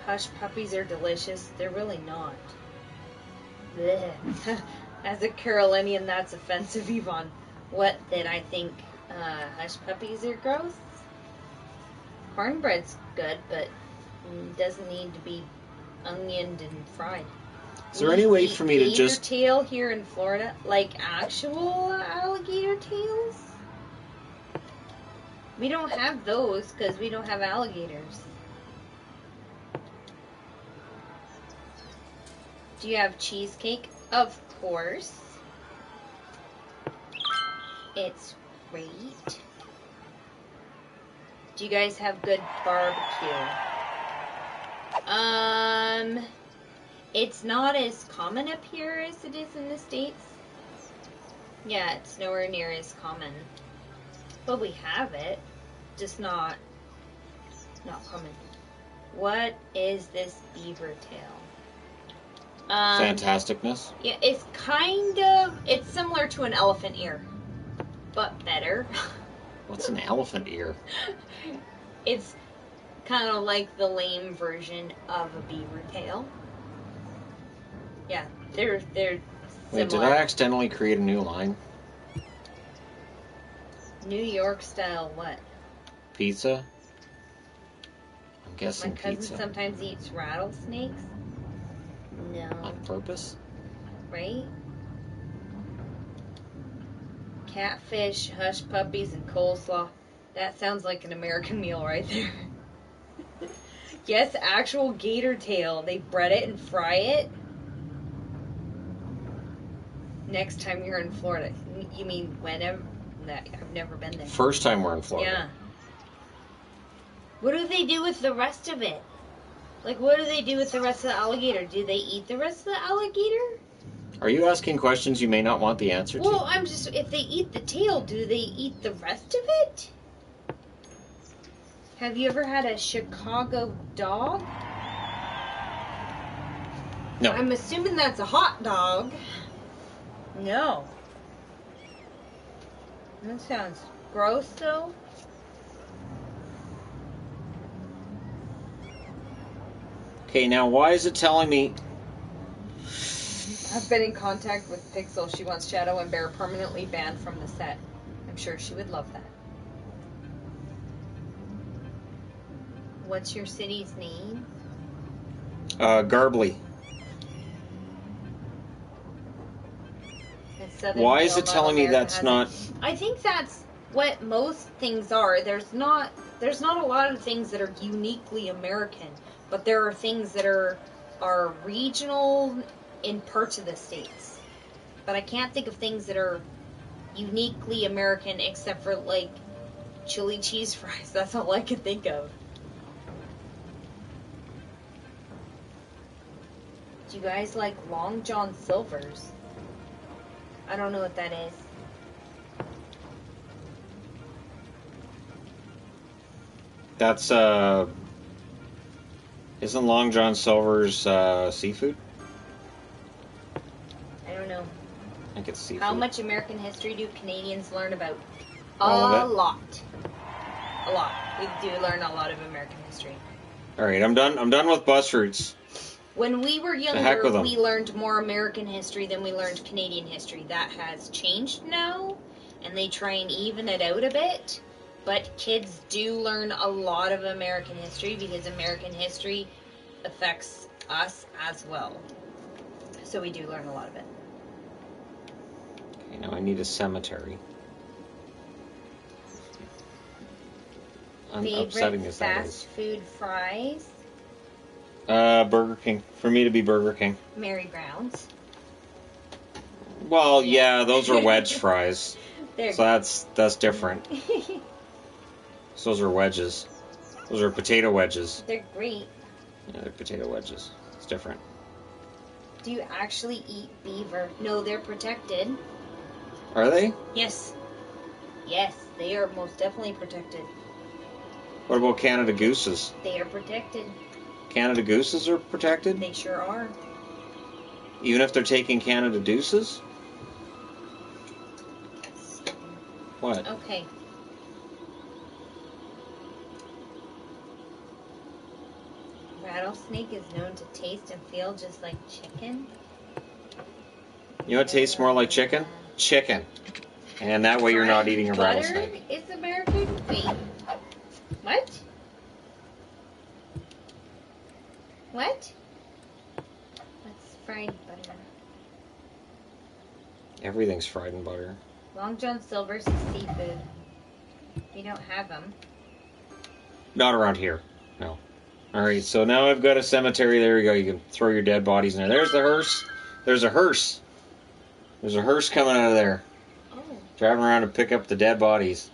A: Hush puppies are delicious. They're really not. Blech. As a Carolinian, that's offensive, Yvonne. What, that I think hush puppies are gross? Cornbread's good, but doesn't need to be onioned and fried.
B: Is there any way for me to just...
A: Gator tail here in Florida? Like actual alligator tails? We don't have those because we don't have alligators. Do you have cheesecake? Of course. It's great. Do you guys have good barbecue? It's not as common up here as it is in the States. Yeah, it's nowhere near as common. But we have it. Just not common. What is this beaver tail?
B: Fantasticness?
A: Yeah, it's it's similar to an elephant ear, but better.
B: What's an elephant ear?
A: It's kind of like the lame version of a beaver tail. Yeah, they're similar.
B: Wait, did I accidentally create a new line?
A: New York style what?
B: Pizza? I'm guessing
A: My cousin
B: pizza.
A: sometimes eats rattlesnakes. No.
B: On purpose?
A: Right? Catfish, hush puppies, and coleslaw. That sounds like an American meal right there. Yes, actual gator tail. They bread it and fry it. Next time you're in Florida. You mean whenever? I've never been there.
B: First time we're in Florida.
A: Yeah. What do they do with the rest of it? Like, what do they do with the rest of the alligator? Do they eat the rest of the alligator?
B: Are you asking questions you may not want the answer to?
A: Well, if they eat the tail, do they eat the rest of it? Have you ever had a Chicago dog?
B: No.
A: I'm assuming that's a hot dog. No. That sounds gross, though.
B: Okay, now why is it telling me...
A: I've been in contact with Pixel. She wants Shadow and Bear permanently banned from the set. I'm sure she would love that. What's your city's name?
B: Garbly. Why is it telling me that's not...
A: I think that's what most things are. There's not a lot of things that are uniquely American, but there are things that are regional in parts of the states. But I can't think of things that are uniquely American except for, like, chili cheese fries. That's all I can think of. Do you guys like Long John Silver's? I don't know what that is.
B: That's, isn't Long John Silver's, seafood?
A: I don't know.
B: I think it's seafood.
A: How much American history do Canadians learn about?
B: All of it?
A: A lot. A lot. We do learn a lot of American history.
B: Alright, I'm done with bus routes.
A: When we were
B: The heck with
A: younger,
B: 'em.
A: we learned more American history than we learned Canadian history. That has changed now, and they try and even it out a bit. But kids do learn a lot of American history because American history affects us as well. So we do learn a lot of it.
B: Okay, now I need a cemetery. Upsetting
A: Favorite
B: as that
A: fast food fries?
B: Burger King. For me to be Burger King.
A: Mary Brown's.
B: Well, yeah, those are wedge fries.
A: They're
B: So that's different. So those are wedges. Those are potato wedges.
A: They're great.
B: Yeah, they're potato wedges. It's different.
A: Do you actually eat beaver? No, they're protected.
B: Are they?
A: Yes. Yes, they are most definitely protected.
B: What about Canada gooses?
A: They are protected.
B: Canada gooses are protected?
A: They sure are.
B: Even if they're taking Canada deuces? What?
A: Okay. Rattlesnake is known to taste and feel just like chicken.
B: You know what tastes more like chicken? Chicken. And that way you're not eating a
A: Butter
B: rattlesnake.
A: is American? Wait. What? What? That's fried butter.
B: Everything's fried in butter.
A: Long John Silver's is seafood. We don't have them.
B: Not around here. No. Alright, so now I've got a cemetery. There you go. You can throw your dead bodies in there. There's the hearse. There's a hearse. There's a hearse coming out of there.
A: Oh.
B: Driving around to pick up the dead bodies.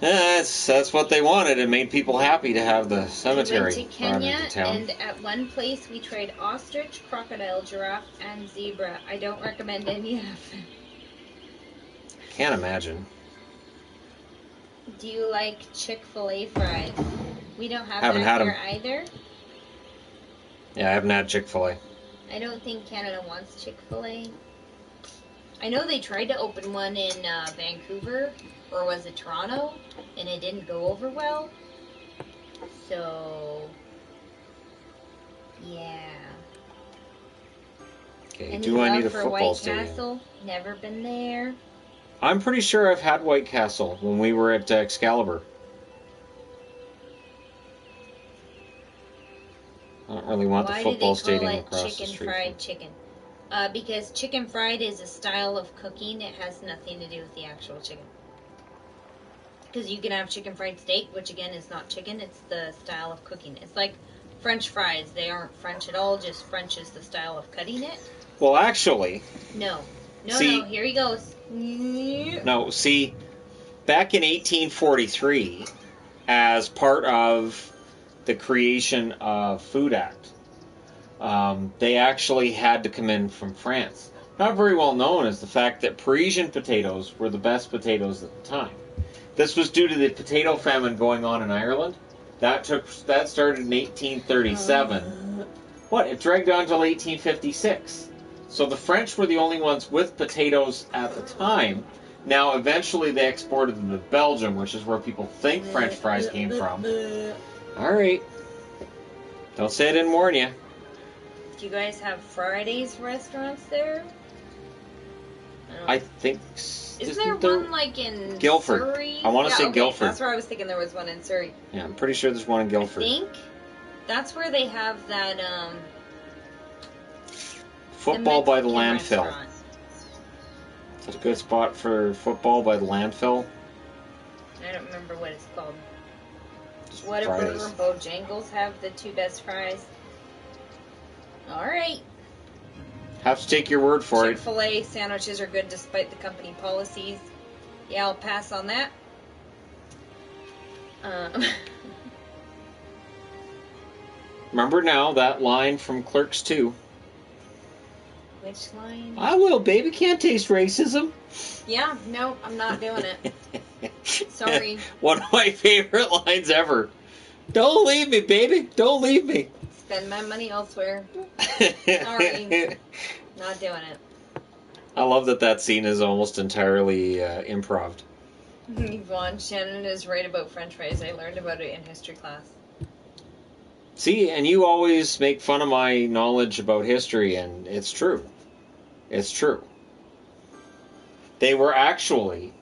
B: That's what they wanted. It made people happy to have the cemetery.
A: We went to Kenya,
B: into town.
A: and at one place we tried ostrich, crocodile, giraffe, and zebra. I don't recommend any of them.
B: Can't imagine.
A: Do you like Chick-fil-A fries? We don't have
B: Haven't
A: that
B: had
A: here either.
B: Yeah, I haven't had Chick-fil-A.
A: I don't think Canada wants Chick-fil-A. I know they tried to open one in Vancouver, or was it Toronto, and it didn't go over well. So, yeah.
B: Okay,
A: Any
B: do I
A: love
B: need a
A: for
B: football
A: White
B: stadium?
A: Castle? Never been there.
B: I'm pretty sure I've had White Castle when we were at Excalibur. I don't really want the football stadium across the
A: chicken
B: street.
A: fried chicken? Because chicken fried is a style of cooking. It has nothing to do with the actual chicken. Because you can have chicken fried steak, which again is not chicken. It's the style of cooking. It's like French fries. They aren't French at all. Just French is the style of cutting it.
B: Well, actually...
A: No.
B: See-
A: No, here he goes.
B: No, see, back in 1843, as part of the creation of Food Act, they actually had to come in from France. Not very well known is the fact that Parisian potatoes were the best potatoes at the time. This was due to the potato famine going on in Ireland. That started in 1837, What? It dragged on until 1856. So the French were the only ones with potatoes at the time. Now, eventually they exported them to Belgium, which is where people think French fries came from. All right. Don't say I didn't warn you.
A: Do you guys have Fridays restaurants there?
B: I think...
A: Isn't there one, like, in
B: Guilford.
A: Surrey?
B: I want to say
A: okay,
B: Guilford.
A: That's where I was thinking there was one in Surrey.
B: Yeah, I'm pretty sure there's one in Guilford.
A: I think that's where they have that,
B: Football by the landfill.
A: Restaurant.
B: That's a good spot for football by the landfill.
A: I don't remember what it's called.
B: Just
A: Whataburger
B: Fridays.
A: and Bojangles have the two best fries. Alright.
B: Have to take your word for it.
A: Chick-fil-A sandwiches are good despite the company policies. Yeah, I'll pass on that.
B: Remember now that line from Clerks 2.
A: Which line?
B: I will, baby. Can't taste racism.
A: Yeah, no, I'm not doing it. Sorry.
B: One of my favorite lines ever. Don't leave me, baby. Don't leave me.
A: Spend my money elsewhere. Sorry. Not doing it.
B: I love that scene is almost entirely improv.
A: Yvonne, Shannon is right about French fries. I learned about it in history class.
B: See, and you always make fun of my knowledge about history, and it's true. It's true. They were actually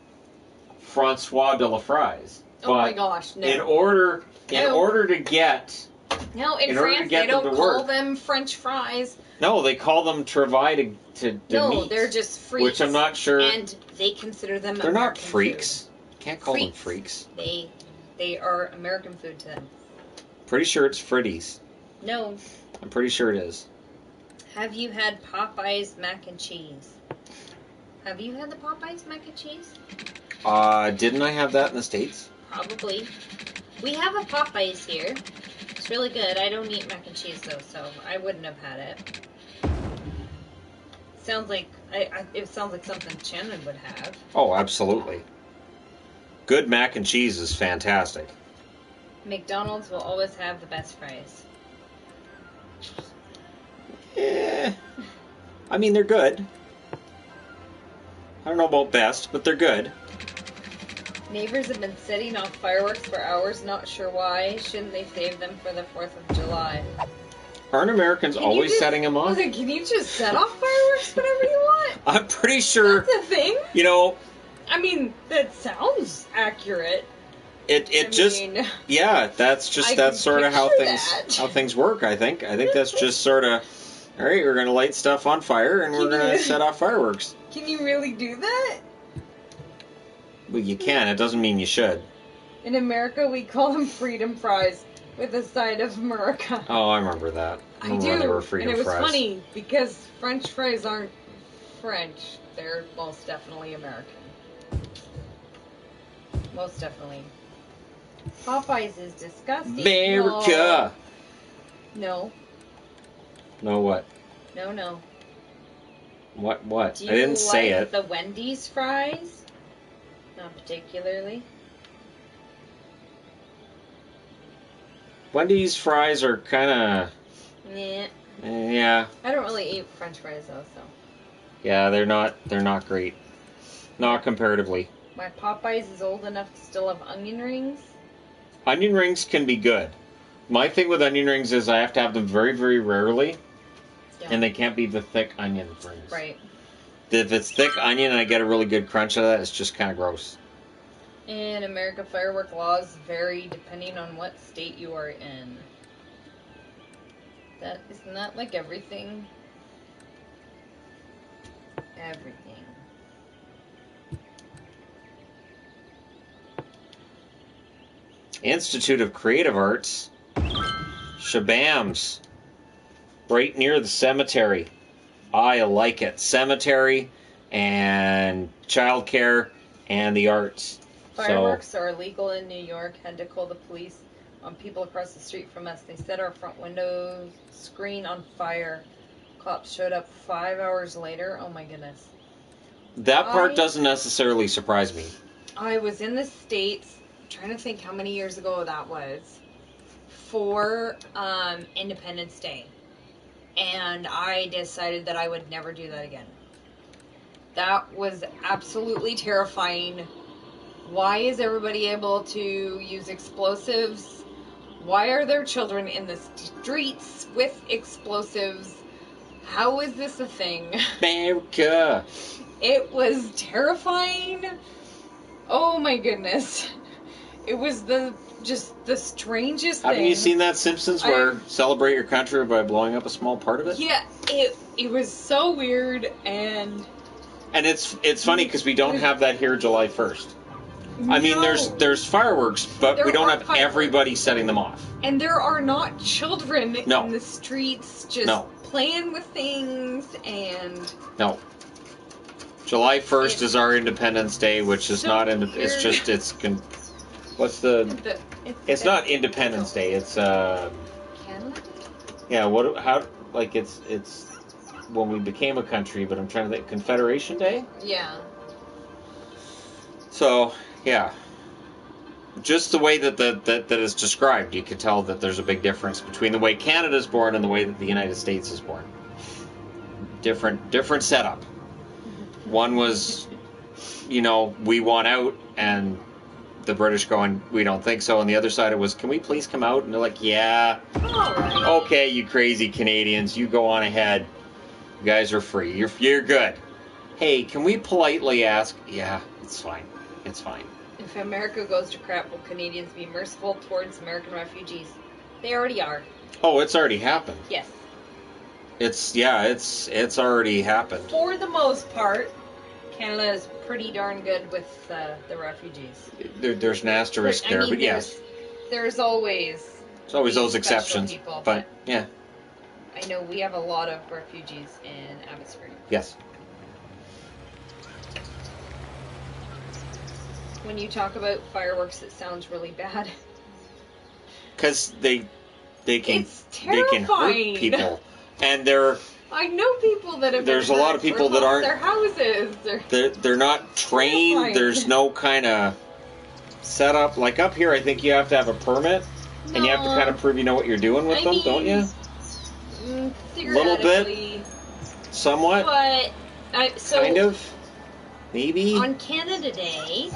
B: Francois de la Fries.
A: Oh my gosh, no.
B: In order to get...
A: No, in
B: order to
A: France,
B: get
A: they don't
B: them to
A: call
B: work.
A: them French fries.
B: No, they call them travail de
A: No,
B: meat.
A: they're just freaks.
B: Which I'm not sure...
A: And they consider them
B: They're
A: American
B: not freaks.
A: Food.
B: Can't call them freaks.
A: They are American food to them.
B: Pretty sure it's Freddy's.
A: No.
B: I'm pretty sure it is.
A: Have you had Popeye's mac and cheese? Have you had the Popeye's mac and cheese?
B: Didn't I have that in the States?
A: Probably. We have a Popeye's here. It's really good. I don't eat mac and cheese though, so I wouldn't have had it. Sounds like it sounds like something Shannon would have.
B: Oh, absolutely. Good mac and cheese is fantastic.
A: McDonald's will always have the best fries.
B: Yeah. I mean, they're good. I don't know about best, but they're good.
A: Neighbors have been setting off fireworks for hours, not sure why. Shouldn't they save them for the 4th of July?
B: Aren't Americans always setting them off?
A: Can you just set off fireworks whenever you want?
B: I'm pretty sure.
A: That's a thing?
B: You know.
A: I mean, that sounds accurate.
B: That's sort of how things work, I think. I think that's just sort of, all right, we're going to light stuff on fire and we're going to set off fireworks.
A: Can you really do that?
B: Well, you can. It doesn't mean you should.
A: In America, we call them freedom fries with a side of America.
B: Oh, I remember that.
A: I do.
B: When they were freedom
A: and it was
B: fries.
A: funny because French fries aren't French. They're most definitely American. Most definitely. Popeyes is disgusting.
B: America!
A: No.
B: No what?
A: No.
B: What?
A: Do you
B: I didn't say
A: like
B: it.
A: the Wendy's fries? Not particularly.
B: Wendy's fries are kind of... Yeah.
A: I don't really eat French fries though, so.
B: Yeah, they're not great. Not comparatively.
A: My Popeyes is old enough to still have onion rings.
B: Onion rings can be good. My thing with onion rings is I have to have them very, very rarely. Yeah. And they can't be the thick onion rings.
A: Right.
B: If it's thick onion and I get a really good crunch out of that, it's just kind of gross.
A: In America, firework laws vary depending on what state you are in. Isn't that like everything? Everything.
B: Institute of Creative Arts. Shabams. Right near the cemetery. I like it. Cemetery and childcare and the arts.
A: Fireworks are illegal in New York. Had to call the police on people across the street from us. They set our front window screen on fire. Cops showed up 5 hours later. Oh my goodness.
B: That part doesn't necessarily surprise me.
A: I was in the States, I'm trying to think how many years ago that was, for Independence Day. and I decided that I would never do that again. That was absolutely terrifying. Why is everybody able to use explosives? Why are there children in the streets with explosives? How is this a thing?
B: America.
A: It was terrifying. Oh my goodness. It was just the strangest thing.
B: Haven't you seen that Simpsons where celebrate your country by blowing up a small part of it?
A: Yeah, it was so weird, and
B: it's funny because we don't have that here July 1st.
A: no.
B: I mean, there's fireworks, but we don't have everybody setting them off.
A: And there are not children
B: No.
A: in the streets just playing with things and...
B: No. July 1st is our Independence Day, which is
A: so
B: not...
A: weird.
B: It's just... What's the... It's not Independence Day. It's...
A: Canada?
B: Yeah, how... Like, it's when we became a country, but I'm trying to think... Confederation Day?
A: Yeah.
B: So, yeah. Just the way that is described, you can tell that there's a big difference between the way Canada's born and the way that the United States is born. Different setup. One was, we want out, and the British going, we don't think so. And the other side, it was, can we please come out? And they're like, yeah.
A: All right.
B: Okay, you crazy Canadians, you go on ahead. You guys are free. You're good. Hey, can we politely ask? Yeah, it's fine. It's fine.
A: If America goes to crap, will Canadians be merciful towards American refugees? They already are.
B: Oh, it's already happened.
A: Yes.
B: It's already happened.
A: For the most part, Canada is pretty darn good with the refugees.
B: There's an asterisk there, but yes.
A: There's always...
B: There's always those exceptions.
A: People,
B: but, yeah.
A: I know we have a lot of refugees in Abbotsford.
B: Yes.
A: When you talk about fireworks, it sounds really bad.
B: Because they can hurt people, and
A: I know people that have.
B: There's a lot of people that aren't.
A: Their houses.
B: They're not trained.
A: Terrifying.
B: There's no kind of setup. Like up here, I think you have to have a permit, and you have to kind of prove you know what you're doing with them, don't you?
A: A
B: little bit, somewhat.
A: But
B: kind of, maybe.
A: On Canada Day,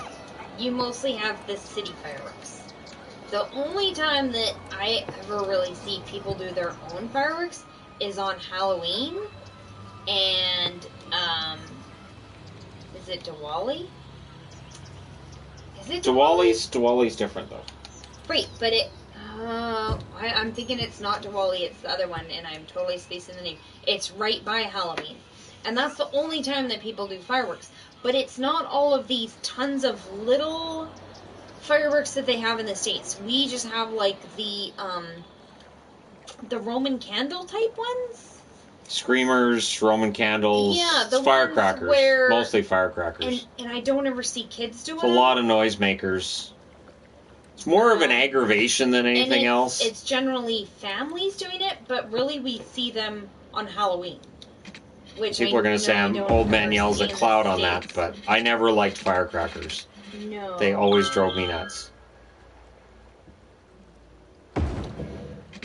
A: you mostly have the city fireworks. The only time that I ever really see people do their own fireworks is on Halloween and, is it Diwali? Is it Diwali?
B: Diwali's different, though.
A: Right, but I'm thinking it's not Diwali, it's the other one, and I'm totally spacing the name. It's right by Halloween. And that's the only time that people do fireworks. But it's not all of these tons of little fireworks that they have in the States. We just have, like, the Roman candle type ones.
B: Screamers, Roman candles,
A: yeah, the
B: firecrackers.
A: Ones where,
B: mostly firecrackers.
A: And I don't ever see kids doing
B: it. It's a lot of noisemakers. It's more of an aggravation than anything else.
A: It's generally families doing it, but really we see them on Halloween. Which
B: people are going to say I'm old man yells at cloud on that, but I never liked firecrackers.
A: No.
B: They always drove me nuts.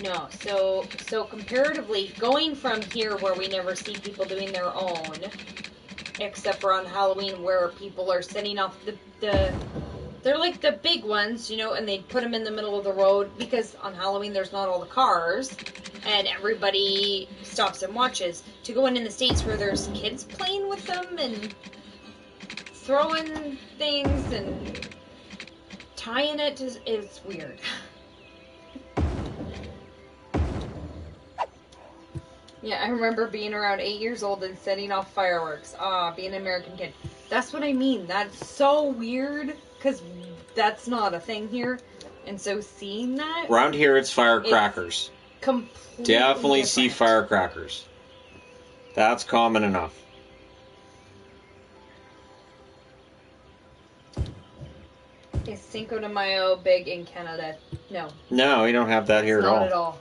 A: No, so comparatively, going from here where we never see people doing their own, except for on Halloween where people are setting off they're like the big ones, and they put them in the middle of the road because on Halloween there's not all the cars and everybody stops and watches. To go in the States where there's kids playing with them and throwing things and tying it is weird. Yeah, I remember being around 8 years old and setting off fireworks. Being an American kid. That's what I mean. That's so weird, because that's not a thing here. And so seeing that...
B: Around here, it's firecrackers.
A: Completely
B: Definitely
A: different.
B: see firecrackers. That's common enough.
A: Is Cinco de Mayo big in Canada? No.
B: No, we don't have that here at all.
A: Not at all.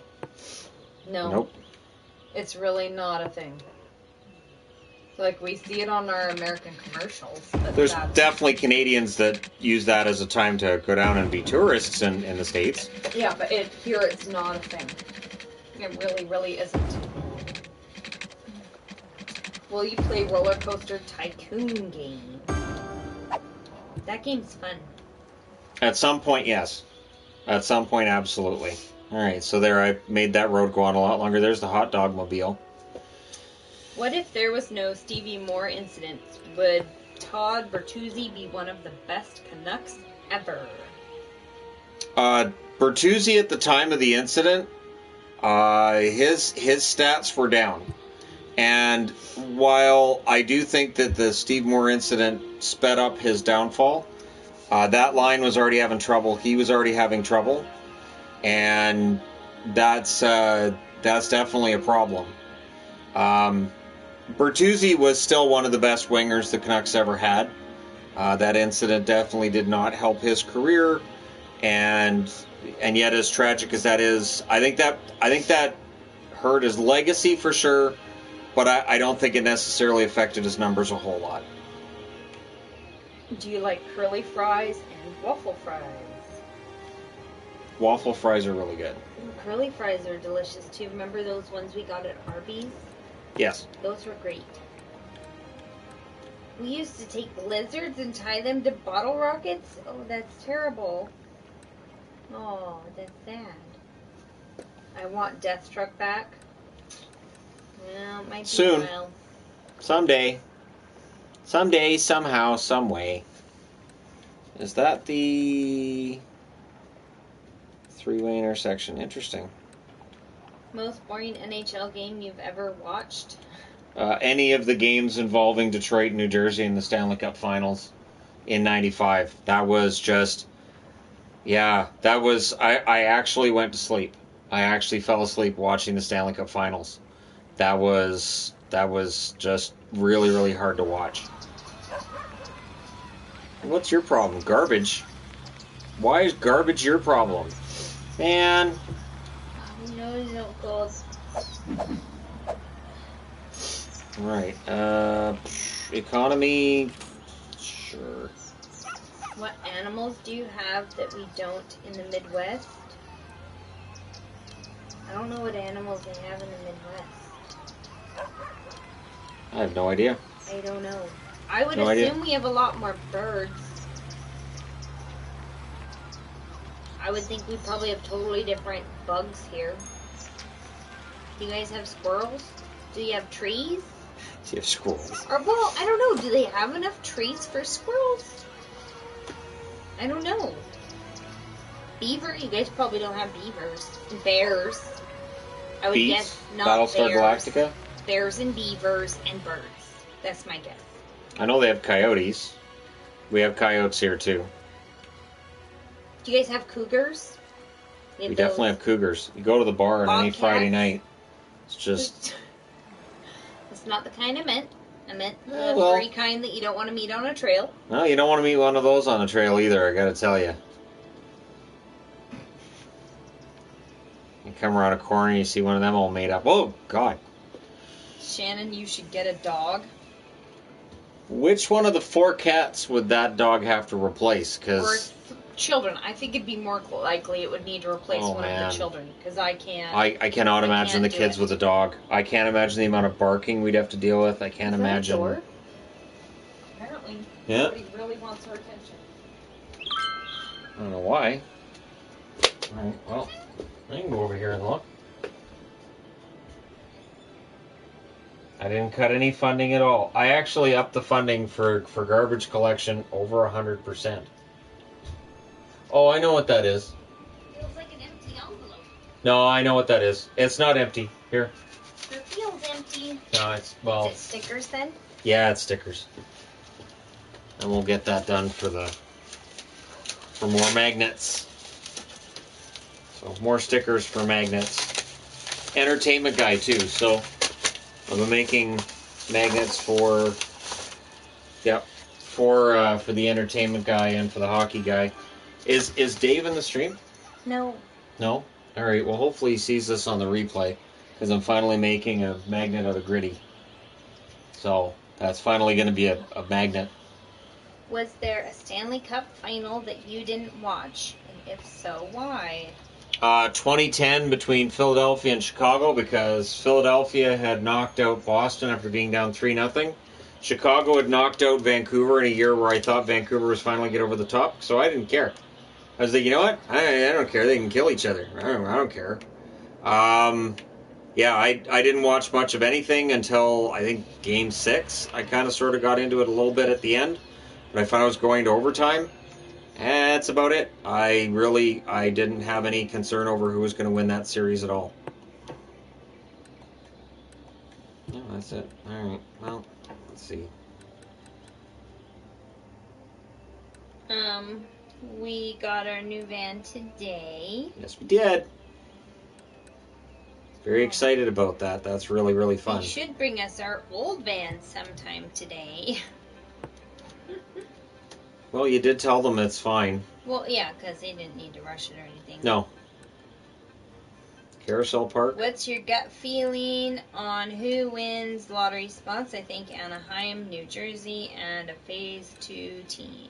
A: No.
B: Nope.
A: It's really not a thing. Like, we see it on our American commercials.
B: There's definitely Canadians that use that as a time to go down and be tourists in the States.
A: Yeah, but here it's not a thing. It really, really isn't. Will you play Roller Coaster Tycoon game? That game's fun.
B: At some point, yes. At some point, absolutely. Alright, so there I made that road go on a lot longer. There's the hot dog mobile.
A: What if there was no Stevie Moore incident? Would Todd Bertuzzi be one of the best Canucks ever?
B: Bertuzzi at the time of the incident, his stats were down. And while I do think that the Steve Moore incident sped up his downfall, that line was already having trouble. He was already having trouble. And that's definitely a problem. Bertuzzi was still one of the best wingers the Canucks ever had. That incident definitely did not help his career. And yet, as tragic as that is, I think that hurt his legacy for sure. But I don't think it necessarily affected his numbers a whole lot.
A: Do you like curly fries and waffle fries?
B: Waffle fries are really good.
A: Ooh, curly fries are delicious too. Remember those ones we got at Arby's?
B: Yes.
A: Those were great. We used to take lizards and tie them to bottle rockets. Oh, that's terrible. Oh, that's sad. I want Deathstruck back. Well, it might be
B: soon.
A: a while.
B: Someday. Someday, somehow, some way. Is that the three-way intersection? Interesting.
A: Most boring NHL game you've ever watched?
B: Any of the games involving Detroit and New Jersey in the Stanley Cup Finals in '95. That was just... Yeah, that was... I actually went to sleep. I actually fell asleep watching the Stanley Cup Finals. That was just really, really hard to watch. What's your problem? Garbage? Why is garbage your problem? Man.
A: No, don't go.
B: Right. Economy. Sure.
A: What animals do you have that we don't in the Midwest? I don't know what animals they have in the Midwest.
B: I have no idea.
A: I don't know. I would assume we have a lot more birds. I would think we probably have totally different bugs here. Do you guys have squirrels? Do you have trees?
B: Do you have squirrels?
A: Or, well, I don't know. Do they have enough trees for squirrels? I don't know. Beaver? You guys probably don't have beavers. Bears. I would guess not
B: Battlestar
A: bears.
B: Galactica?
A: Bears and beavers and birds. That's my guess.
B: I know they have coyotes. We have coyotes here too.
A: Do you guys have cougars?
B: We definitely have cougars. You go to the bar on any Friday night. It's just...
A: That's not the kind I meant. I meant the furry kind that you don't want to meet on a trail.
B: No, you don't want to meet one of those on a trail either, I gotta tell you. You come around a corner and you see one of them all made up. Oh, God.
A: Shannon, you should get a dog.
B: Which one of the 4 cats would that dog have to replace? Because
A: children. I think it'd be more likely it would need to replace one of the children. Because I can't...
B: I cannot imagine the kids with a dog. I can't imagine the amount of barking we'd have to deal with. I can't imagine...
A: Door? Apparently, nobody really wants our attention.
B: I don't know why. Alright, well, I can go over here and look. I didn't cut any funding at all. I actually upped the funding for garbage collection over 100%. Oh, I know what that is.
A: Feels like an empty envelope.
B: No, I know what that is. It's not empty. Here.
A: It feels empty.
B: No, it's, well...
A: Is it stickers then?
B: Yeah, it's stickers. And we'll get that done for more magnets. So, more stickers for magnets. Entertainment guy, too, so... I've been making magnets for the entertainment guy and for the hockey guy. Is Dave in the stream?
A: No.
B: No? Alright, well hopefully he sees this on the replay, because I'm finally making a magnet out of gritty. So, that's finally going to be a magnet.
A: Was there a Stanley Cup final that you didn't watch? And if so, why?
B: 2010 between Philadelphia and Chicago because Philadelphia had knocked out Boston after being down 3-0. Chicago had knocked out Vancouver in a year where I thought Vancouver was finally get over the top, so I didn't care. I was like, you know what? I don't care. They can kill each other. I don't care. Yeah, I didn't watch much of anything until I think Game 6. I kind of sort of got into it a little bit at the end, but I found I was going to overtime. And that's about it. I didn't have any concern over who was going to win that series at all. Yeah, that's it. All right. Well, let's see.
C: We got our new van today.
B: Yes, we did. Very excited about that. That's really, really fun.
C: They should bring us our old van sometime today.
B: Well, you did tell them it's fine.
C: Well, yeah, because they didn't need to rush it or anything.
B: No. Carousel Park.
C: What's your gut feeling on who wins lottery spots? I think Anaheim, New Jersey, and a Phase 2 team.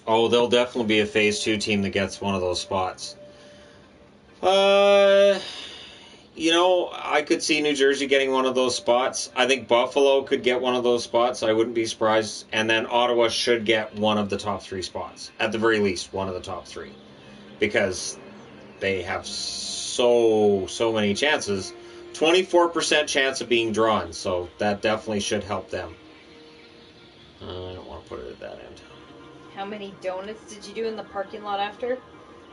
B: Oh, there'll definitely be a Phase 2 team that gets one of those spots. You know, I could see New Jersey getting one of those spots. I think Buffalo could get one of those spots. I wouldn't be surprised. And then Ottawa should get one of the top 3 spots. At the very least, one of the top 3. Because they have so many chances. 24% chance of being drawn. So that definitely should help them. I don't want to put it at that end.
A: How many donuts did you do in the parking lot after?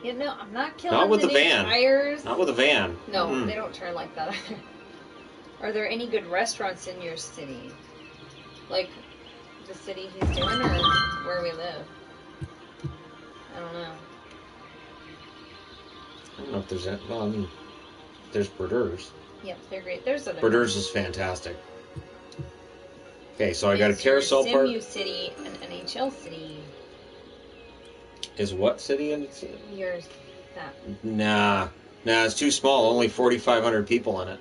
A: Yeah, no, I'm not killing
B: Not with
A: the
B: the
A: new
B: van.
A: tires.
B: Not with a van.
A: No,
B: Mm-mm.
A: they don't turn like that either.
C: Are there any good restaurants in your city? Like the city he's doing or where we live? I don't know.
B: I don't know if there's... Well, I mean, there's Berders.
C: Yep, they're great. There's other
B: Berders is fantastic. Okay, so I got a carousel park.
C: Simu City, an NHL city.
B: Is what city in it?
C: Yours, that.
B: Nah, it's too small. Only 4,500 people in it.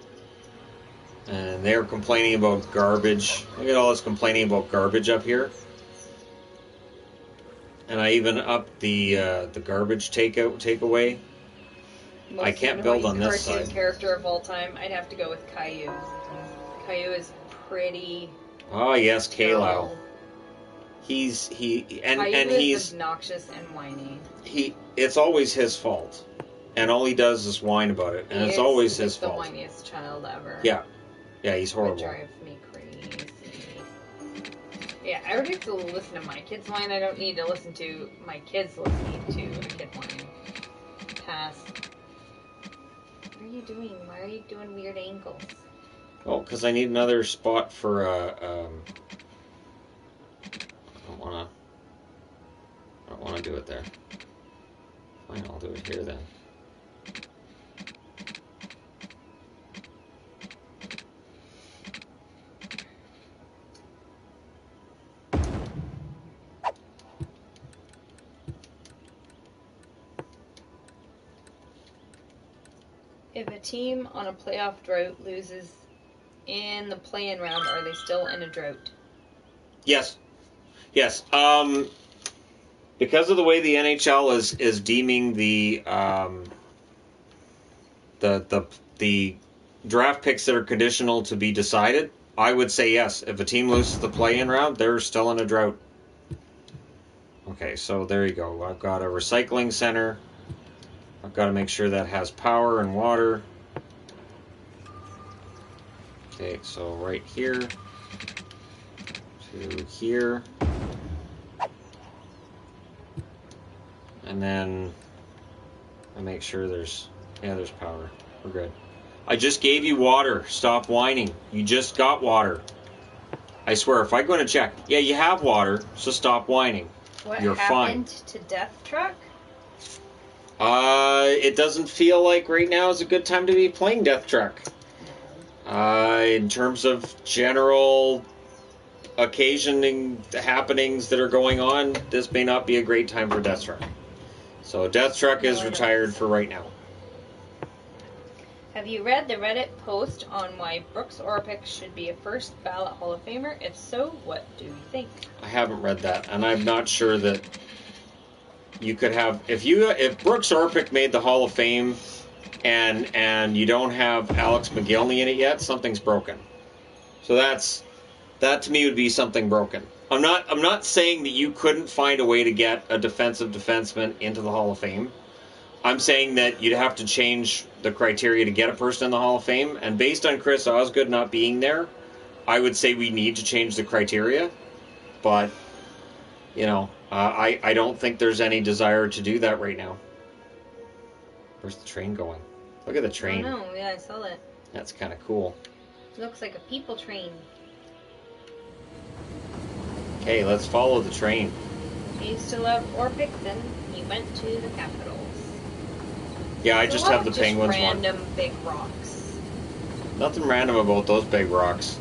B: And they're complaining about garbage. Look at all this complaining about garbage up here. And I even upped the garbage takeaway. I can't build on this
A: cartoon
B: side.
A: Character of all time, I'd have to go with Caillou. Caillou is pretty.
B: Oh yes, Kalo.
A: dull.
B: He's
A: obnoxious and whiny.
B: It's always his fault, and all he does is whine about it, and it's always his
A: the
B: fault.
A: whiniest child ever.
B: Yeah, he's horrible.
A: Would drive me crazy. Yeah, I already have to listen to my kids whine. I don't need to listen to my kids listening to a kid whine. Pass. What are you doing? Why are you doing weird angles?
B: Oh, because I need another spot for I don't wanna do it there. Fine, I'll do it here then.
A: If a team on a playoff drought loses in the play-in round, are they still in a drought?
B: Yes. Because of the way the NHL is deeming the draft picks that are conditional to be decided, I would say yes. If a team loses the play-in round, they're still in a drought. Okay, so there you go. I've got a recycling center. I've got to make sure that has power and water. Okay, so right here to here. And then I make sure there's power. We're good. I just gave you water. Stop whining. You just got water. I swear, if I go in and check, yeah, you have water, so stop whining.
A: What
B: You're
A: happened
B: fine.
A: to Death Truck?
B: It doesn't feel like right now is a good time to be playing Death Truck. In terms of general occasioning happenings that are going on, this may not be a great time for Death Truck. So Death Truck is retired for right now.
C: Have you read the Reddit post on why Brooks Orpik should be a first ballot Hall of Famer? If so, what do you think?
B: I haven't read that, and I'm not sure that you could have if Brooks Orpik made the Hall of Fame, and you don't have Alex McGillney in it yet, something's broken. So that to me would be something broken. I'm not saying that you couldn't find a way to get a defensive defenseman into the Hall of Fame. I'm saying that you'd have to change the criteria to get a person in the Hall of Fame, and based on Chris Osgood not being there, I would say we need to change the criteria. But, I don't think there's any desire to do that right now. Where's the train going? Look at the train.
C: I don't know. Yeah, I saw it.
B: That's kind of cool.
C: Looks like a people train.
B: Okay, let's follow the train.
C: I used to love Orpik, then he went to the Capitals.
B: Yeah, I just have the Penguins one.
C: Random big rocks.
B: Nothing random about those big rocks.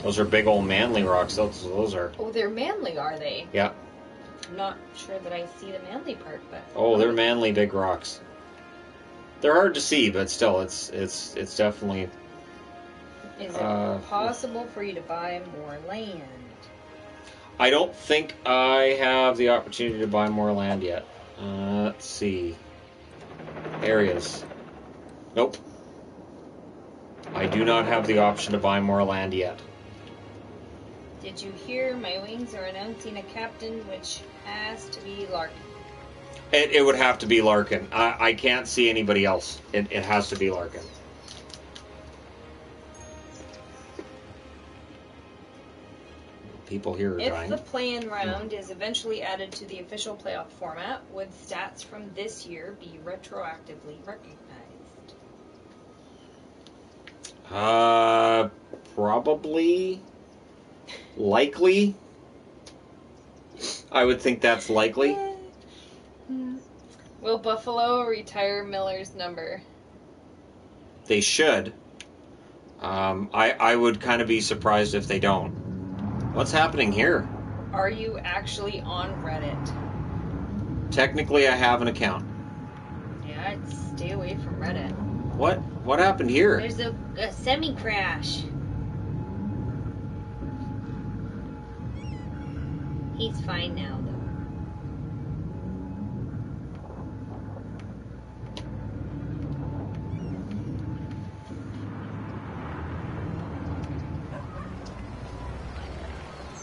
B: Those are big old manly rocks. Those are.
C: Oh, they're manly, are they?
B: Yeah.
C: I'm not sure that I see the manly part, but.
B: Oh, they're manly big rocks. They're hard to see, but still, it's definitely.
C: Is it possible for you to buy more land?
B: I don't think I have the opportunity to buy more land yet. Let's see. Areas. Nope. I do not have the option to buy more land yet.
C: Did you hear my wings are announcing a captain, which has to be Larkin?
B: It would have to be Larkin. I can't see anybody else. It has to be Larkin. People here are dying.
C: If the play-in round is eventually added to the official playoff format, would stats from this year be retroactively recognized?
B: Probably. Likely. I would think that's likely.
C: Will Buffalo retire Miller's number?
B: They should. I would kind of be surprised if they don't. What's happening here?
C: Are you actually on Reddit?
B: Technically, I have an account.
C: Yeah, I'd stay away from Reddit.
B: What happened here?
C: There's a semi-crash. He's fine now, though.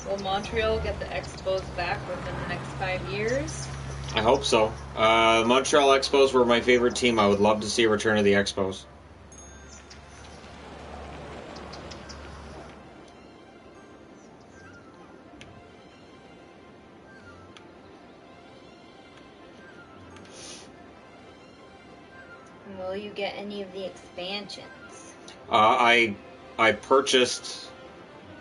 C: Will Montreal get the Expos back within the next 5 years?
B: I hope so. Montreal Expos were my favorite team. I would love to see a return of the Expos.
C: And will you get any of the expansions?
B: I purchased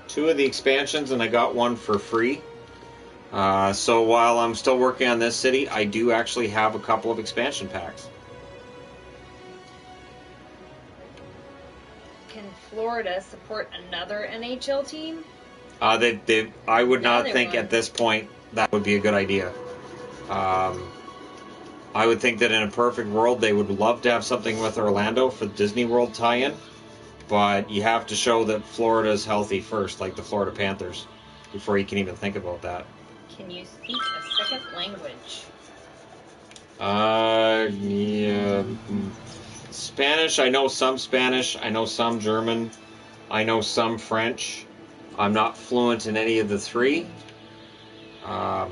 B: 2 of the expansions and I got one for free. So while I'm still working on this city, I do actually have a couple of expansion packs.
C: Can Florida support another NHL team?
B: I would not think at this point that would be a good idea. I would think that in a perfect world they would love to have something with Orlando for the Disney World tie-in, but you have to show that Florida is healthy first, like the Florida Panthers, before you can even think about that.
C: Can you speak a second language?
B: Yeah. Spanish, I know some Spanish, I know some German, I know some French. I'm not fluent in any of the 3.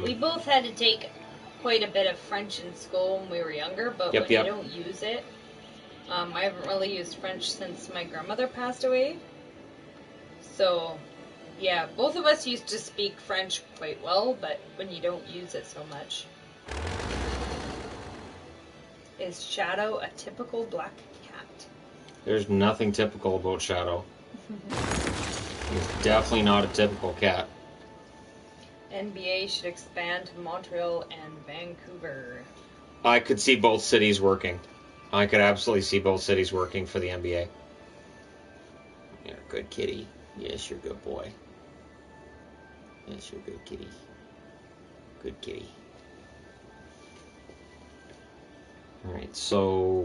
C: We both had to take quite a bit of French in school when we were younger, but when you don't use it, I haven't really used French since my grandmother passed away. So, yeah, both of us used to speak French quite well, but when you don't use it so much. Is Shadow a typical black cat?
B: There's nothing typical about Shadow. He's definitely not a typical cat.
C: NBA should expand to Montreal and Vancouver.
B: I could see both cities working. I could absolutely see both cities working for the NBA. You're a good kitty. Yes, you're a good boy. Yes, you're a good kitty. Good kitty. Alright, so...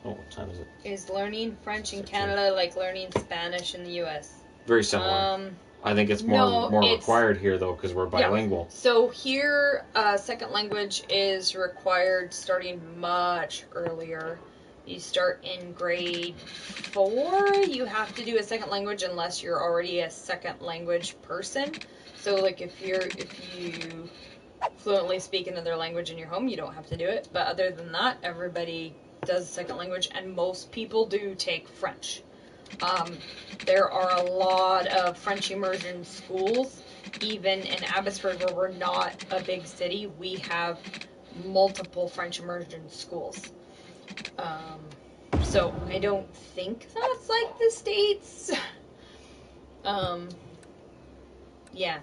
B: Oh, what time is it?
C: Is learning French in Canada like learning Spanish in the U.S.?
B: Very similar. I think it's more required here, though, because we're bilingual.
A: Yeah. So here, second language is required starting much earlier. You start in grade 4. You have to do a second language unless you're already a second language person. So, like, if you fluently speak another language in your home, you don't have to do it. But other than that, everybody does second language, and most people do take French. There are a lot of French immersion schools. Even in Abbotsford, where we're not a big city, we have multiple French immersion schools. So I don't think that's like the States. Yeah.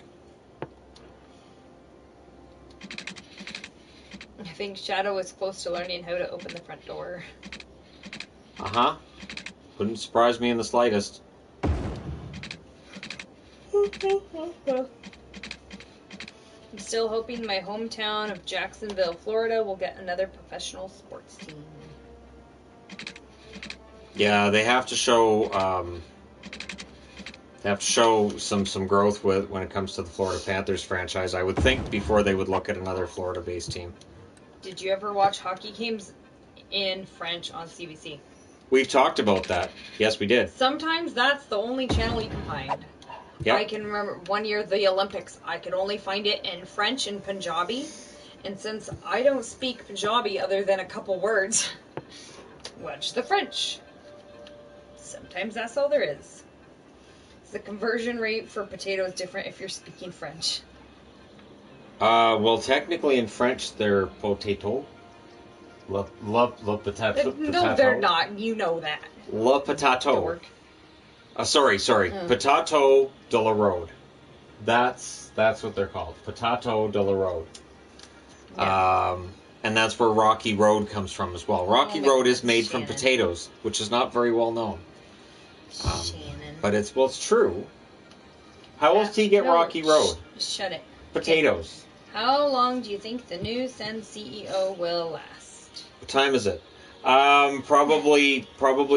A: I think Shadow is close to learning how to open the front door.
B: Uh-huh. Wouldn't surprise me in the slightest.
A: I'm still hoping my hometown of Jacksonville, Florida will get another professional sports team.
B: Yeah, they have to show some growth when it comes to the Florida Panthers franchise, I would think, before they would look at another Florida-based team.
A: Did you ever watch hockey games in French on CBC?
B: We've talked about that. Yes, we did.
A: Sometimes that's the only channel you can find. Yep. I can remember one year, the Olympics, I could only find it in French and Punjabi. And since I don't speak Punjabi other than a couple words, watch the French. Sometimes that's all there is. Is the conversion rate for potatoes different if you're speaking French?
B: Well, technically in French, they're potato. Le potato.
A: No, they're not. You know that.
B: Le potato. Sorry. Potato de la Road. That's what they're called. Potato de la Road. Yeah. And that's where Rocky Road comes from as well. Rocky Road is made from potatoes, which is not very well known. But it's true. How else do you get Rocky Road?
A: Shut it.
B: Potatoes.
A: How long do you think the new Sen CEO will last?
B: What time is it? Probably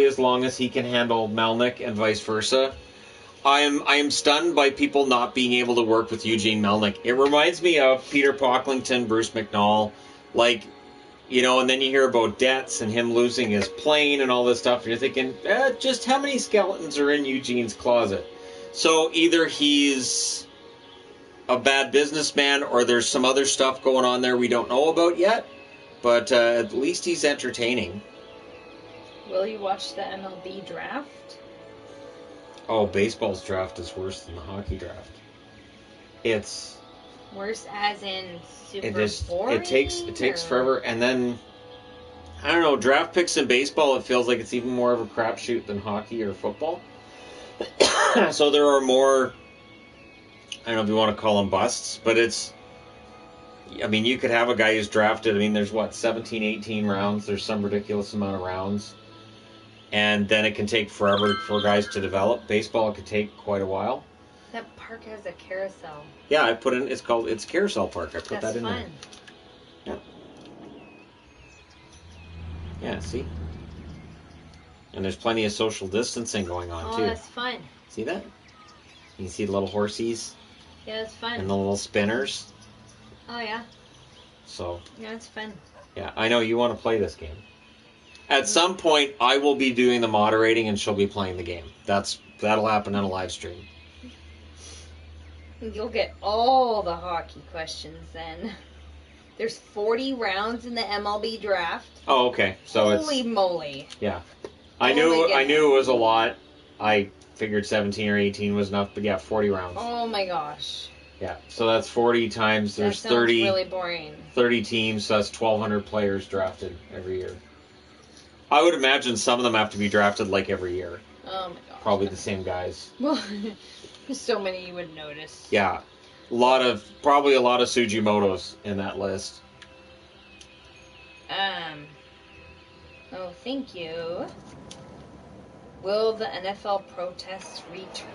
B: as long as he can handle Melnick and vice versa. I am stunned by people not being able to work with Eugene Melnick. It reminds me of Peter Pocklington, Bruce McNall, and then you hear about debts and him losing his plane and all this stuff, and you're thinking, just how many skeletons are in Eugene's closet? So either he's a bad businessman or there's some other stuff going on there we don't know about yet, but at least he's entertaining.
A: Will you watch the MLB draft?
B: Oh, baseball's draft is worse than the hockey draft. It's
A: worse as in super boring?
B: It takes forever, and then I don't know, draft picks in baseball, it feels like it's even more of a crapshoot than hockey or football. So there are more, I don't know if you want to call them busts, but you could have a guy who's drafted, there's 17, 18 rounds, there's some ridiculous amount of rounds, and then it can take forever for guys to develop. Baseball, it could take quite a while.
A: That park has a carousel.
B: Yeah, it's Carousel Park. I put that in there. Yeah. Yeah, see? And there's plenty of social distancing going on, too.
A: Oh, that's fun.
B: See that? You see the little horsies?
A: Yeah, that's fun.
B: And the little spinners?
A: Oh, yeah.
B: So.
A: Yeah, it's fun.
B: Yeah, I know you want to play this game. At some point, I will be doing the moderating and she'll be playing the game. That'll happen on a live stream.
A: You'll get all the hockey questions then. There's 40 rounds in the MLB draft.
B: Oh, okay. So
A: Holy moly.
B: Yeah. I knew it was a lot. I figured 17 or 18 was enough, but yeah, 40 rounds.
A: Oh my gosh.
B: Yeah. So that's 40 times there's 30
A: really boring.
B: 30 teams, so that's 1,200 players drafted every year. I would imagine some of them have to be drafted every year.
A: Oh my gosh.
B: Probably the same guys.
A: Well, there's so many you wouldn't notice.
B: Yeah. Probably a lot of Sugimotos in that list.
A: Oh, thank you. Will the NFL protests return?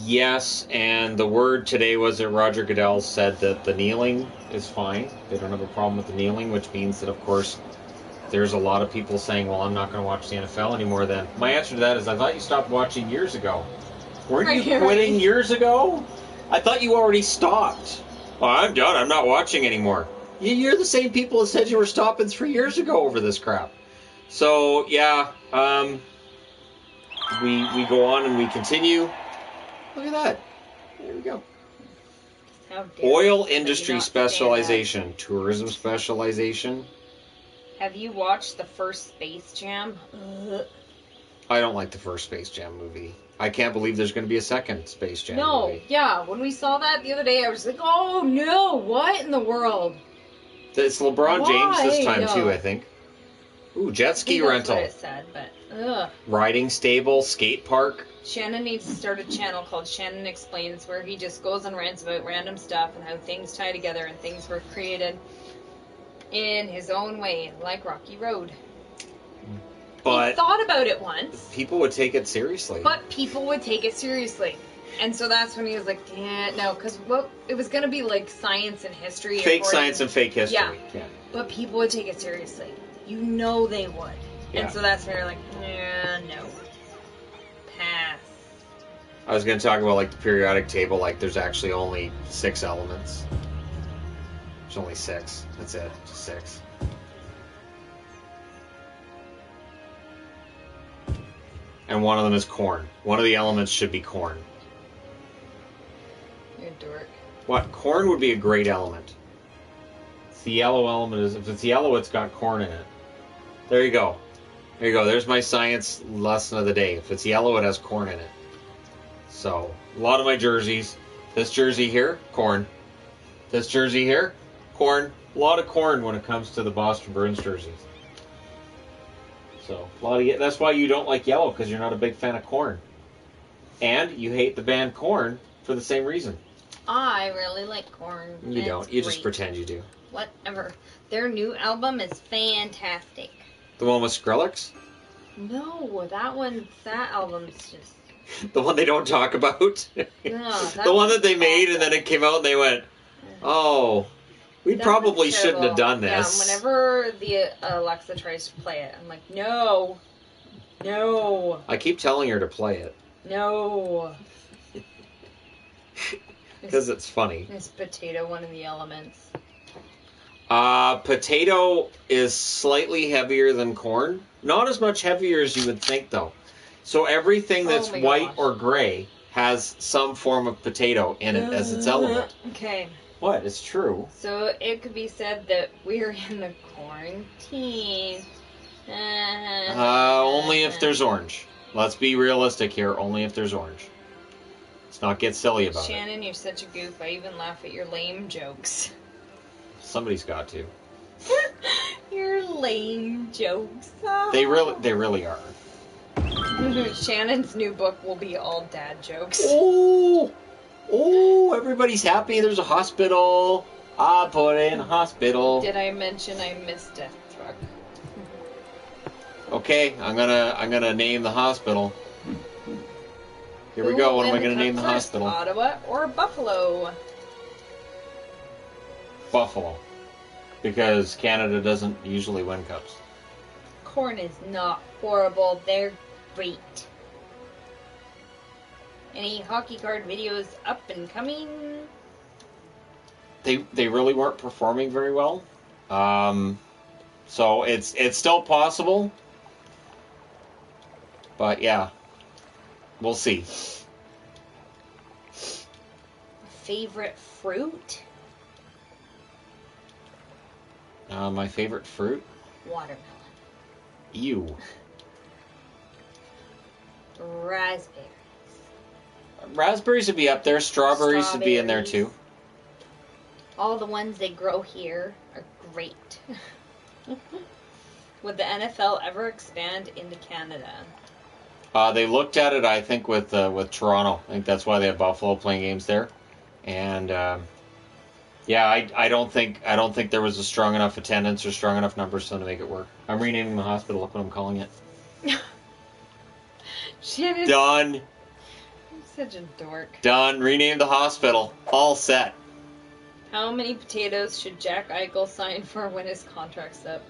B: Yes, and the word today was that Roger Goodell said that the kneeling is fine. They don't have a problem with the kneeling, which means that, of course, there's a lot of people saying, well, I'm not going to watch the NFL anymore then. My answer to that is I thought you stopped watching years ago. Weren't you quitting years ago? I thought you already stopped. Oh, I'm done. I'm not watching anymore. You're the same people that said you were stopping 3 years ago over this crap. So, yeah, we go on and we continue. Look at that. There we go. Oil industry specialization, tourism specialization.
C: Have you watched the first Space Jam?
B: I don't like the first Space Jam movie. I can't believe there's going to be a second Space Jam movie.
A: Yeah. When we saw that the other day, I was like, oh, no. What in the world?
B: It's LeBron James this time, too, I think. Ooh, jet ski rental.
C: That's what it said, but,
B: riding stable, skate park.
A: Shannon needs to start a channel called Shannon Explains, where he just goes and rants about random stuff and how things tie together and things were created in his own way, like Rocky Road.
B: But
A: he thought about it once.
B: People would take it seriously.
A: But people would take it seriously. And so that's when he was like, yeah, no, because it was going to be like science and history.
B: Fake science and fake history.
A: Yeah. But people would take it seriously. You know they would. Yeah. And so that's when you're like, yeah, no. Pass.
B: I was going to talk about like the periodic table, like there's actually only 6 elements. There's only 6. That's it. Just 6. And one of them is corn. One of the elements should be corn.
A: You're a dork.
B: What? Corn would be a great element. It's the yellow element. If it's yellow, it's got corn in it. There you go. There you go. There's my science lesson of the day. If it's yellow, it has corn in it. So, a lot of my jerseys. This jersey here, corn. This jersey here, corn. A lot of corn when it comes to the Boston Bruins jerseys. So, that's why you don't like yellow, because you're not a big fan of corn. And you hate the band Korn for the same reason.
C: I really like Korn.
B: You don't. You just pretend you do.
C: Whatever. Their new album is fantastic.
B: The one with Skrillex?
C: No, that album's just...
B: The one they don't talk about?
C: No,
B: the one that they made and then it came out and they went, oh, we probably shouldn't have done this.
A: Yeah, whenever the Alexa tries to play it, I'm like, no.
B: I keep telling her to play it.
A: No.
B: Because it's funny.
A: Is potato one of the elements?
B: Potato is slightly heavier than corn. Not as much heavier as you would think, though. So everything that's white or gray has some form of potato in it as its element.
A: Okay.
B: What? It's true.
A: So it could be said that we're in a quarantine.
B: Only if there's orange. Let's be realistic here. Only if there's orange. Let's not get silly about it.
A: Shannon, you're such a goof. I even laugh at your lame jokes.
B: Somebody's got to.
A: Your lame jokes. Oh.
B: They really are.
A: Shannon's new book will be all dad jokes.
B: Oh, everybody's happy. There's a hospital. I put in a hospital.
A: Did I mention I missed Death Truck?
B: Okay, I'm gonna name the hospital. Here we go. What am I gonna name the hospital?
A: Ottawa or Buffalo?
B: Buffalo, because Canada doesn't usually win cups.
C: Corn is not horrible. They're great. Any hockey card videos up and coming?
B: They really weren't performing very well. So it's still possible. But yeah. We'll see.
C: Favorite fruit?
B: My favorite fruit?
C: Watermelon.
B: Ew.
C: Raspberry.
B: Raspberries would be up there. Strawberries would be in there too.
C: All the ones they grow here are great.
A: Would the NFL ever expand into Canada?
B: They looked at it, I think, with Toronto. I think that's why they have Buffalo playing games there. And I don't think there was a strong enough attendance or strong enough numbers for them to make it work. I'm renaming the hospital. Look what I'm calling it.
A: Shit,
B: Done.
A: I'm such a dork.
B: Done. Rename the hospital. All set.
A: How many potatoes should Jack Eichel sign for when his contract's up?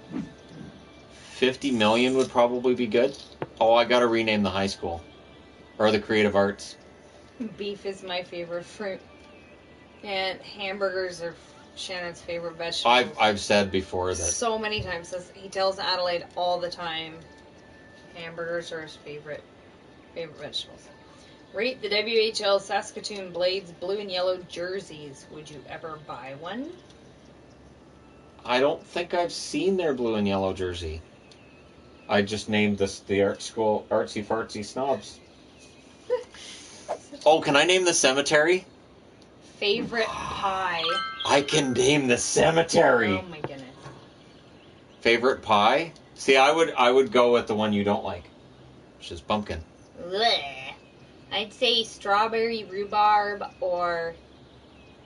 B: 50 million would probably be good. Oh, I gotta rename the high school. Or the creative arts.
A: Beef is my favorite fruit. And hamburgers are Shannon's favorite vegetable.
B: I've said before that.
A: So many times. He tells Adelaide all the time hamburgers are his favorite vegetables. Rate the WHL Saskatoon Blades blue and yellow jerseys. Would you ever buy one?
B: I don't think I've seen their blue and yellow jersey. I just named this the art school Artsy Fartsy Snobs. Oh, can I name the cemetery?
A: Favorite pie.
B: I can name the cemetery.
A: Oh my goodness.
B: Favorite pie? See, I would go with the one you don't like, which is pumpkin.
C: Blech. I'd say strawberry rhubarb or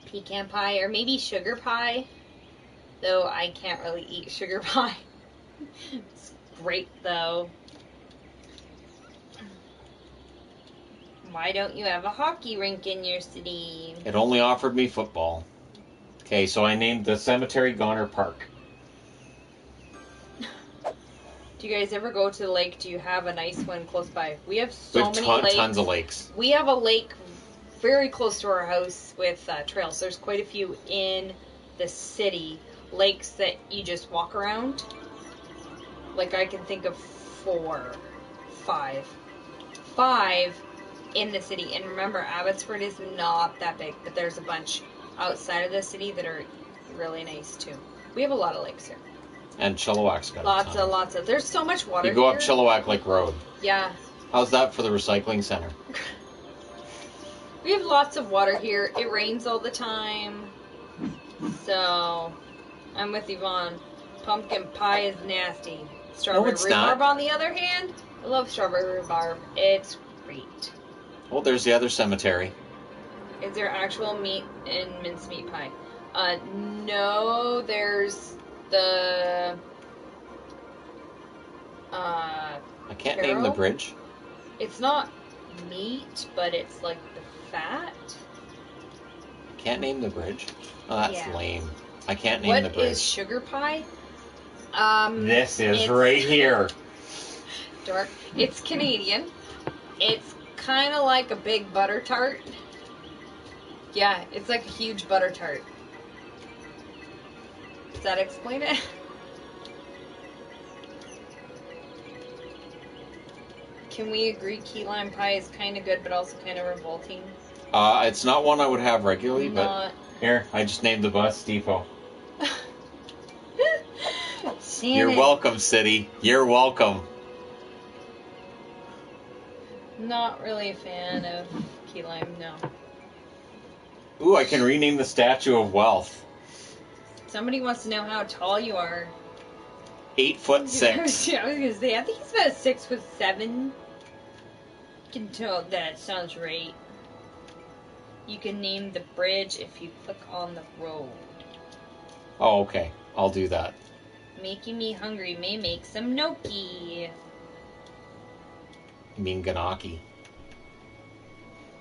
C: pecan pie or maybe sugar pie. Though I can't really eat sugar pie. It's great though. Why don't you have a hockey rink in your city?
B: It only offered me football. Okay, so I named the cemetery Goner Park.
A: Do you guys ever go to the lake? Do you have a nice one close by? We have many lakes.
B: Tons of lakes.
A: We have a lake very close to our house with trails. There's quite a few in the city. Lakes that you just walk around. Like I can think of 5 in the city. And remember, Abbotsford is not that big, but there's a bunch outside of the city that are really nice too. We have a lot of lakes here.
B: And Chilliwack's got
A: lots of. There's so much water.
B: You go
A: here.
B: up Chilliwack Lake Road.
A: Yeah.
B: How's that for the recycling center?
A: We have lots of water here. It rains all the time. So, I'm with Yvonne. Pumpkin pie is nasty. Strawberry rhubarb, on the other hand, I love strawberry rhubarb. It's great.
B: Well, there's the other cemetery.
A: Is there actual meat in mincemeat pie? No, there's the...
B: I can't name the bridge.
A: It's not meat, but it's like the fat.
B: Can't name the bridge? Oh, that's lame. I can't name the bridge.
A: What is sugar pie?
B: This is right here.
A: Dark. It's Canadian. It's kind of like a big butter tart. Yeah, it's like a huge butter tart. Does that explain it? Can we agree key lime pie is kind of good, but also kind of revolting?
B: It's not one I would have regularly, but here, I just named the bus depot. You're welcome, city. You're welcome.
A: Not really a fan of key lime, no.
B: Ooh, I can rename the Statue of Wealth.
A: Somebody wants to know how tall you are.
B: 8'6".
A: I was gonna say, I think he's about 6'7". You can tell that sounds right. You can name the bridge if you click on the road.
B: Oh, okay. I'll do that.
A: Making me hungry may make some gnocchi.
B: You mean gnocchi?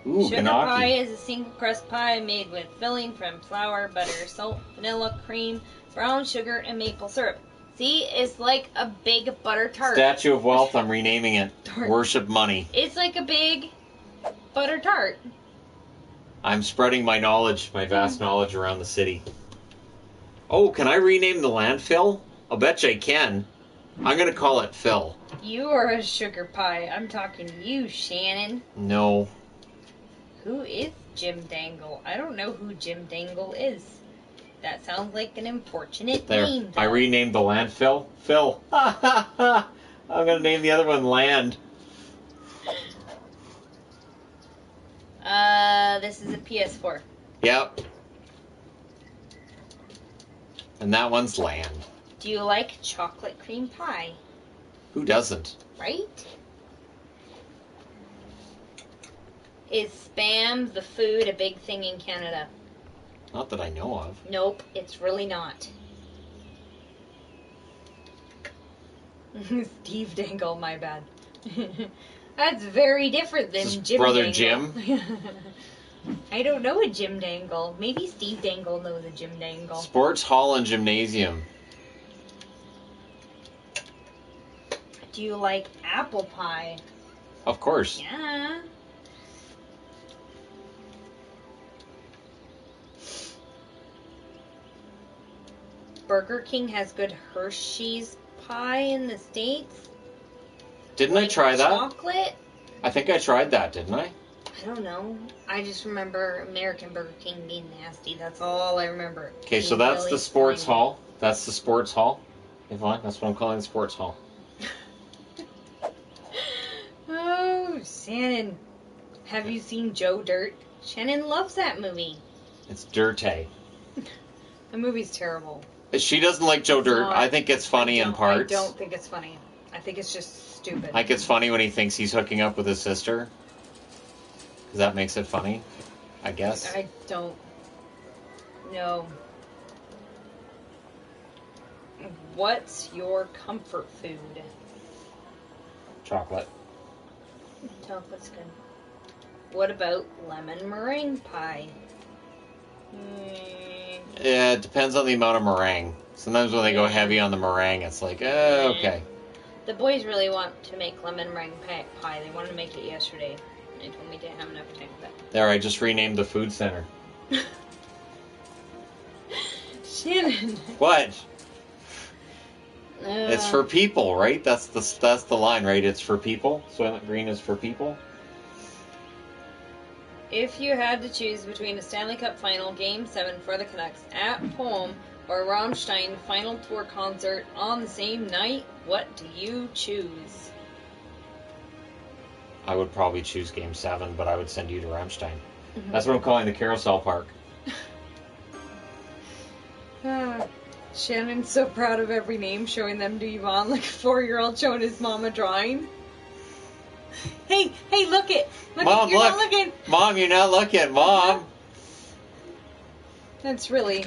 B: Ooh,
A: Sugar
B: gnocchi.
A: pie is a single crust pie made with filling from flour, butter, salt, vanilla, cream, brown sugar, and maple syrup. See, it's like a big butter tart.
B: Statue of Wealth, I'm renaming it. Worship money.
A: It's like a big butter tart.
B: I'm spreading my knowledge, my vast knowledge around the city. Oh, can I rename the landfill? I'll bet you I can. I'm going to call it Phil.
A: You are a sugar pie. I'm talking to you, Shannon.
B: No.
A: Who is Jim Dangle? I don't know who Jim Dangle is. That sounds like an unfortunate name.
B: I renamed the landfill. Phil. I'm going to name the other one Land.
A: This is a PS4.
B: Yep. And that one's Land.
A: Do you like chocolate cream pie?
B: Who doesn't?
A: Right? Is Spam the food a big thing in Canada?
B: Not that I know of.
A: Nope, it's really not. Steve Dangle, my bad. That's very different than Jim
B: Brother
A: Dangle.
B: Jim?
A: I don't know a Jim Dangle. Maybe Steve Dangle knows a Jim Dangle.
B: Sports Hall and Gymnasium.
A: Do you like apple pie?
B: Of course.
A: Yeah.
C: Burger King has good Hershey's pie in the States.
B: Didn't I try that?
C: Chocolate?
B: I think I tried that, didn't I?
C: I don't know. I just remember American Burger King being nasty. That's all I remember.
B: Okay, so that's really the sports hall. That's the sports hall. Yvonne, that's what I'm calling the sports hall.
C: Oh, Shannon. Have you seen Joe Dirt? Shannon loves that movie.
B: It's dirty.
C: The movie's terrible.
B: She doesn't like Joe Dirt. I think it's funny in parts.
C: I don't think it's funny. I think it's just stupid.
B: I think it's funny when he thinks he's hooking up with his sister. Because that makes it funny, I guess.
C: I don't know. What's your comfort food?
B: Chocolate.
C: Chocolate's good. What about lemon meringue pie?
B: Yeah, it depends on the amount of meringue. Sometimes when they go heavy on the meringue, it's like, okay.
C: The boys really want to make lemon meringue pie. They wanted to make it yesterday. They told me they didn't have enough time for that.
B: There, I just renamed the food center.
C: Shannon.
B: What? It's for people, right? That's the line, right? It's for people. Soylent Green is for people.
C: If you had to choose between a Stanley Cup Final Game 7 for the Canucks at home or Rammstein Final Tour concert on the same night, what do you choose?
B: I would probably choose Game 7, but I would send you to Rammstein. Mm-hmm. That's what I'm calling the Carousel Park.
C: Shannon's so proud of every name, showing them to Yvonne like a 4-year-old showing his mom a drawing. Hey, look it!
B: Mom,
C: you're
B: look!
C: Not looking.
B: Mom, you're not looking, Mom!
C: That's really...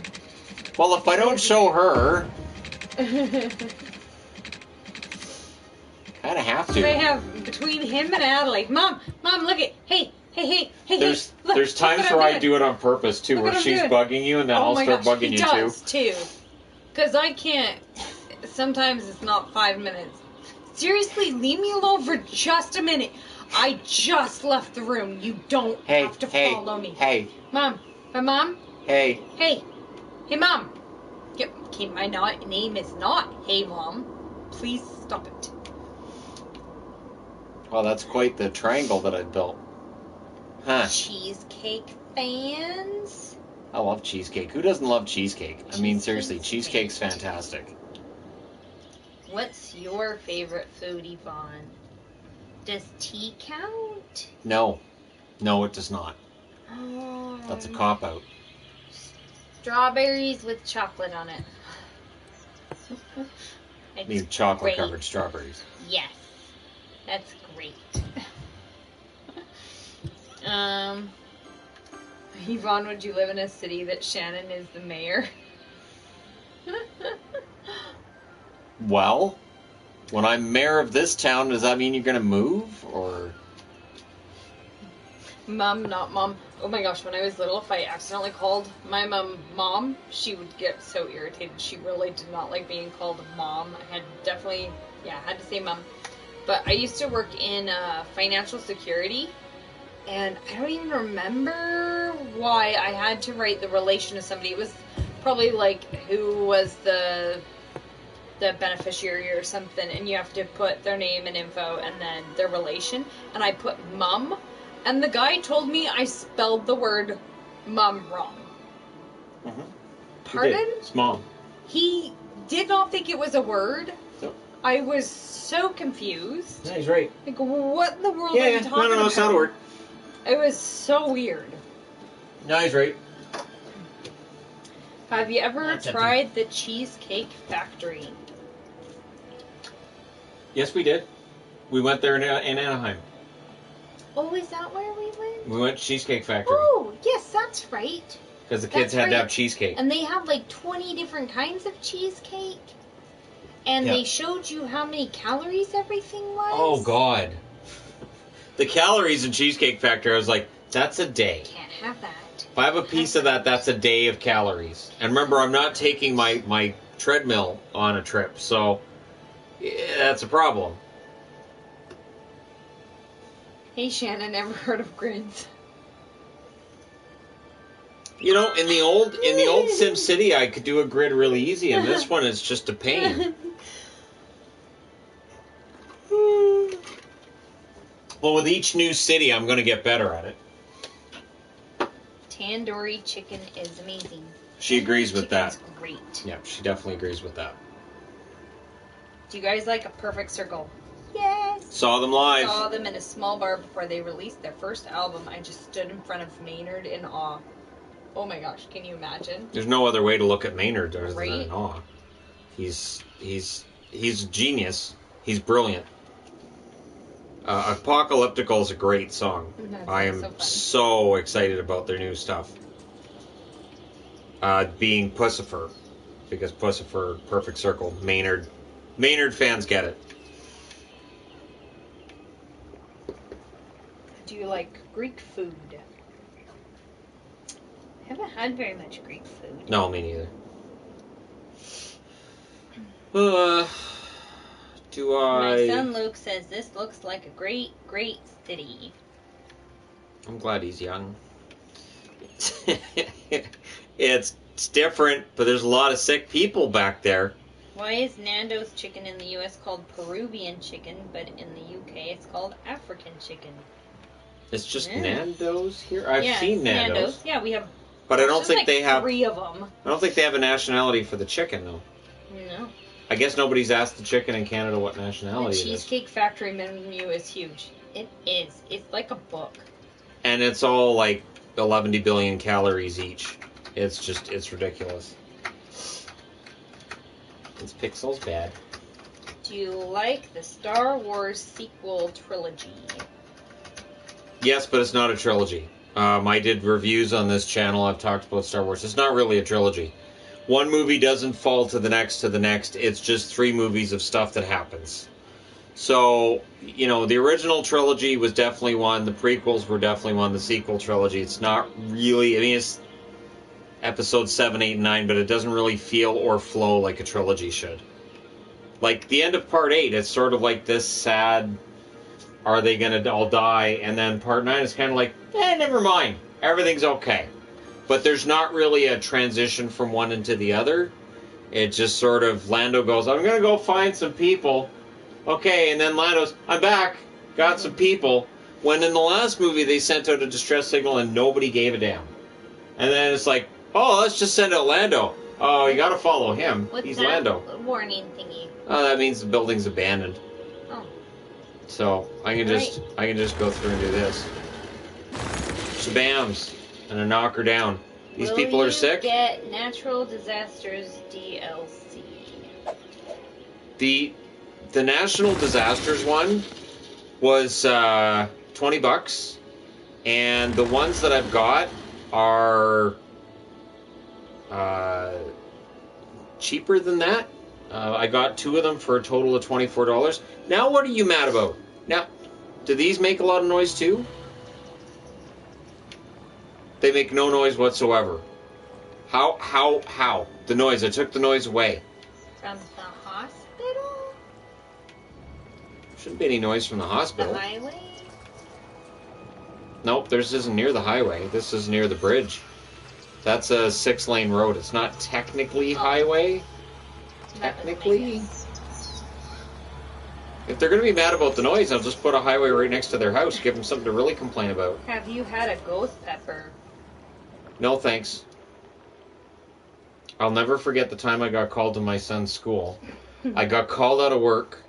B: Well, if I don't show her... Kind of have to.
C: They have, between him and Adelaide, Mom, look it! Hey!
B: There's times where I do it on purpose, too, where she's bugging you, and then I'll start bugging you,
C: too. Because I can't... Sometimes it's not 5 minutes. Seriously, leave me alone for just a minute. I just left the room. You don't have to follow me.
B: Hey.
C: Mom. My mom?
B: Hey.
C: Hey, Mom. Okay, my name is not Hey Mom. Please stop it.
B: Well, that's quite the triangle that I built. Huh.
C: Cheesecake fans?
B: I love cheesecake. Who doesn't love cheesecake? I mean, seriously, cheesecake's fantastic.
C: What's your favorite food, Yvonne? Does tea count?
B: No, it does not. That's a cop-out.
C: Strawberries with chocolate on it.
B: I mean chocolate-covered strawberries.
C: Yes, that's great. Yvonne, would you live in a city that Shannon is the mayor?
B: Well, when I'm mayor of this town, does that mean you're going to move, or...
C: Mom, not Mom. Oh my gosh, when I was little, if I accidentally called my Mom, she would get so irritated. She really did not like being called Mom. I had had to say Mom. But I used to work in financial security, and I don't even remember why I had to write the relation of somebody. It was probably like who was the beneficiary or something, and you have to put their name and info and then their relation, and I put Mum, and the guy told me I spelled the word Mum wrong.
B: Mm-hmm.
C: Pardon?
B: It's Mom.
C: He did not think it was a word.
B: So.
C: I was so confused.
B: Yeah, he's right.
C: Like, what in the world are you talking about?
B: No, it's not a word.
C: It was so weird.
B: No, he's right.
C: Have you ever tried the Cheesecake Factory?
B: Yes, we did. We went there in Anaheim.
C: Oh, is that where we went?
B: We went to Cheesecake Factory.
C: Oh, yes, that's right.
B: Because the kids had to have cheesecake.
C: And they have like 20 different kinds of cheesecake. And they showed you how many calories everything was.
B: Oh, God. The calories in Cheesecake Factory, I was like, that's a day.
C: Can't have that.
B: If I have a piece of that, that's a day of calories. And remember, I'm not taking my treadmill on a trip, so that's a problem.
C: Hey, Shannon, ever heard of grids?
B: You know, in the old Sim City, I could do a grid really easy, and this one is just a pain. Well, with each new city, I'm going to get better at it.
C: Tandoori chicken is amazing.
B: She agrees with that.
C: Great.
B: Yeah, she definitely agrees with that.
C: Do you guys like A Perfect Circle? Yes.
B: Saw them live.
C: Saw them in a small bar before they released their first album. I just stood in front of Maynard in awe. Oh my gosh, can you imagine?
B: There's no other way to look at Maynard other than in awe. He's a genius. He's brilliant. Apocalyptical is a great song. I am so excited about their new stuff. Being Pussifer, because Pussifer, Perfect Circle, Maynard fans get it.
C: Do you like Greek food? I haven't had very much Greek food.
B: No, me neither. Do I...
C: My son Luke says this looks like a great, great city.
B: I'm glad he's young. It's different, but there's a lot of sick people back there.
C: Why is Nando's chicken in the U.S. called Peruvian chicken, but in the U.K. it's called African chicken?
B: It's just Nando's here? I've seen Nando's.
C: Yeah, we have...
B: But I don't think they have...
C: 3 of them.
B: I don't think they have a nationality for the chicken, though.
C: No.
B: I guess nobody's asked the chicken in Canada what nationality it is.
C: The Cheesecake Factory menu is huge. It is. It's like a book.
B: And it's all like 11 billion calories each. It's ridiculous. This pixel's bad.
C: Do you like the Star Wars sequel trilogy?
B: Yes, but it's not a trilogy. I did reviews on this channel. I've talked about Star Wars. It's not really a trilogy. One movie doesn't fall to the next to the next. It's just 3 movies of stuff that happens. So, you know, the original trilogy was definitely one. The prequels were definitely one. The sequel trilogy, it's not really... I mean, it's episodes 7, 8, and 9, but it doesn't really feel or flow like a trilogy should. Like, the end of Part 8, it's sort of like this sad... Are they going to all die? And then Part 9 is kind of like, never mind. Everything's okay. But there's not really a transition from one into the other. It just sort of, Lando goes, I'm going to go find some people. Okay, and then Lando's, I'm back. Got some people. When in the last movie they sent out a distress signal and nobody gave a damn. And then it's like, oh, let's just send out Lando. Oh, you got to follow him.
C: What's
B: He's
C: that
B: Lando.
C: Warning thingy?
B: Oh, that means the building's abandoned.
C: Oh.
B: So I can just go through and do this. Shabams. And I knock her down. These people are sick.
C: Will you get Natural Disasters DLC?
B: The National Disasters one was $20, and the ones that I've got are cheaper than that. I got 2 of them for a total of $24. Now, what are you mad about? Now, do these make a lot of noise too? They make no noise whatsoever. How? The noise. I took the noise away.
C: From the hospital?
B: Shouldn't be any noise from the hospital.
C: The highway?
B: Nope, this isn't near the highway. This is near the bridge. That's a 6-lane road. It's not technically highway. Technically. If they're going to be mad about the noise, I'll just put a highway right next to their house. Give them something to really complain about.
C: Have you had a ghost pepper?
B: No, thanks. I'll never forget the time I got called to my son's school. I got called out of work.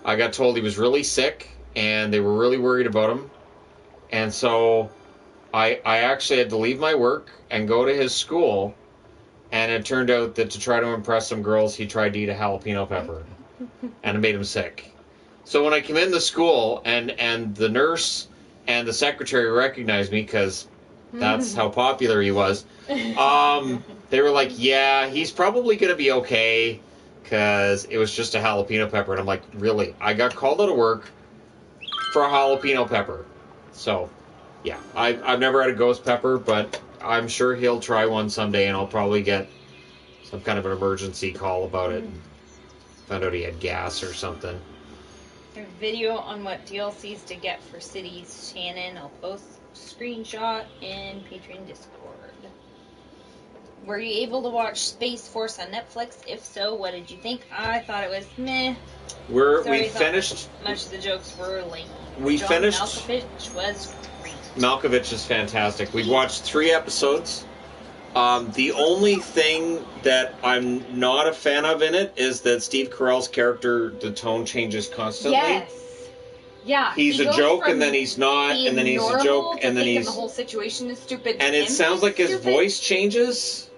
B: I got told he was really sick, and they were really worried about him. And so I actually had to leave my work and go to his school, and it turned out that to try to impress some girls, he tried to eat a jalapeno pepper, and it made him sick. So when I came in the school, and the nurse and the secretary recognized me, because that's how popular he was, they were like, yeah, he's probably going to be okay, because it was just a jalapeno pepper. And I'm like, really? I got called out of work for a jalapeno pepper. So, yeah, I've never had a ghost pepper, but I'm sure he'll try one someday, and I'll probably get some kind of an emergency call about it. Found out he had gas or something.
C: A video on what DLCs to get for cities, Shannon. I'll post a screenshot in Patreon Discord. Were you able to watch Space Force on Netflix? If so, what did you think? I thought it was meh.
B: We finished.
C: Much of the jokes were lame.
B: We
C: John
B: finished.
C: Malkovich was great.
B: Malkovich is fantastic. We've watched 3 episodes. The only thing that I'm not a fan of in it is that Steve Carell's character, the tone changes constantly.
A: Yes. Yeah.
B: He's a joke, and then he's not, and then he's a joke, and then he's...
A: the whole situation is stupid.
B: And it sounds like his voice changes.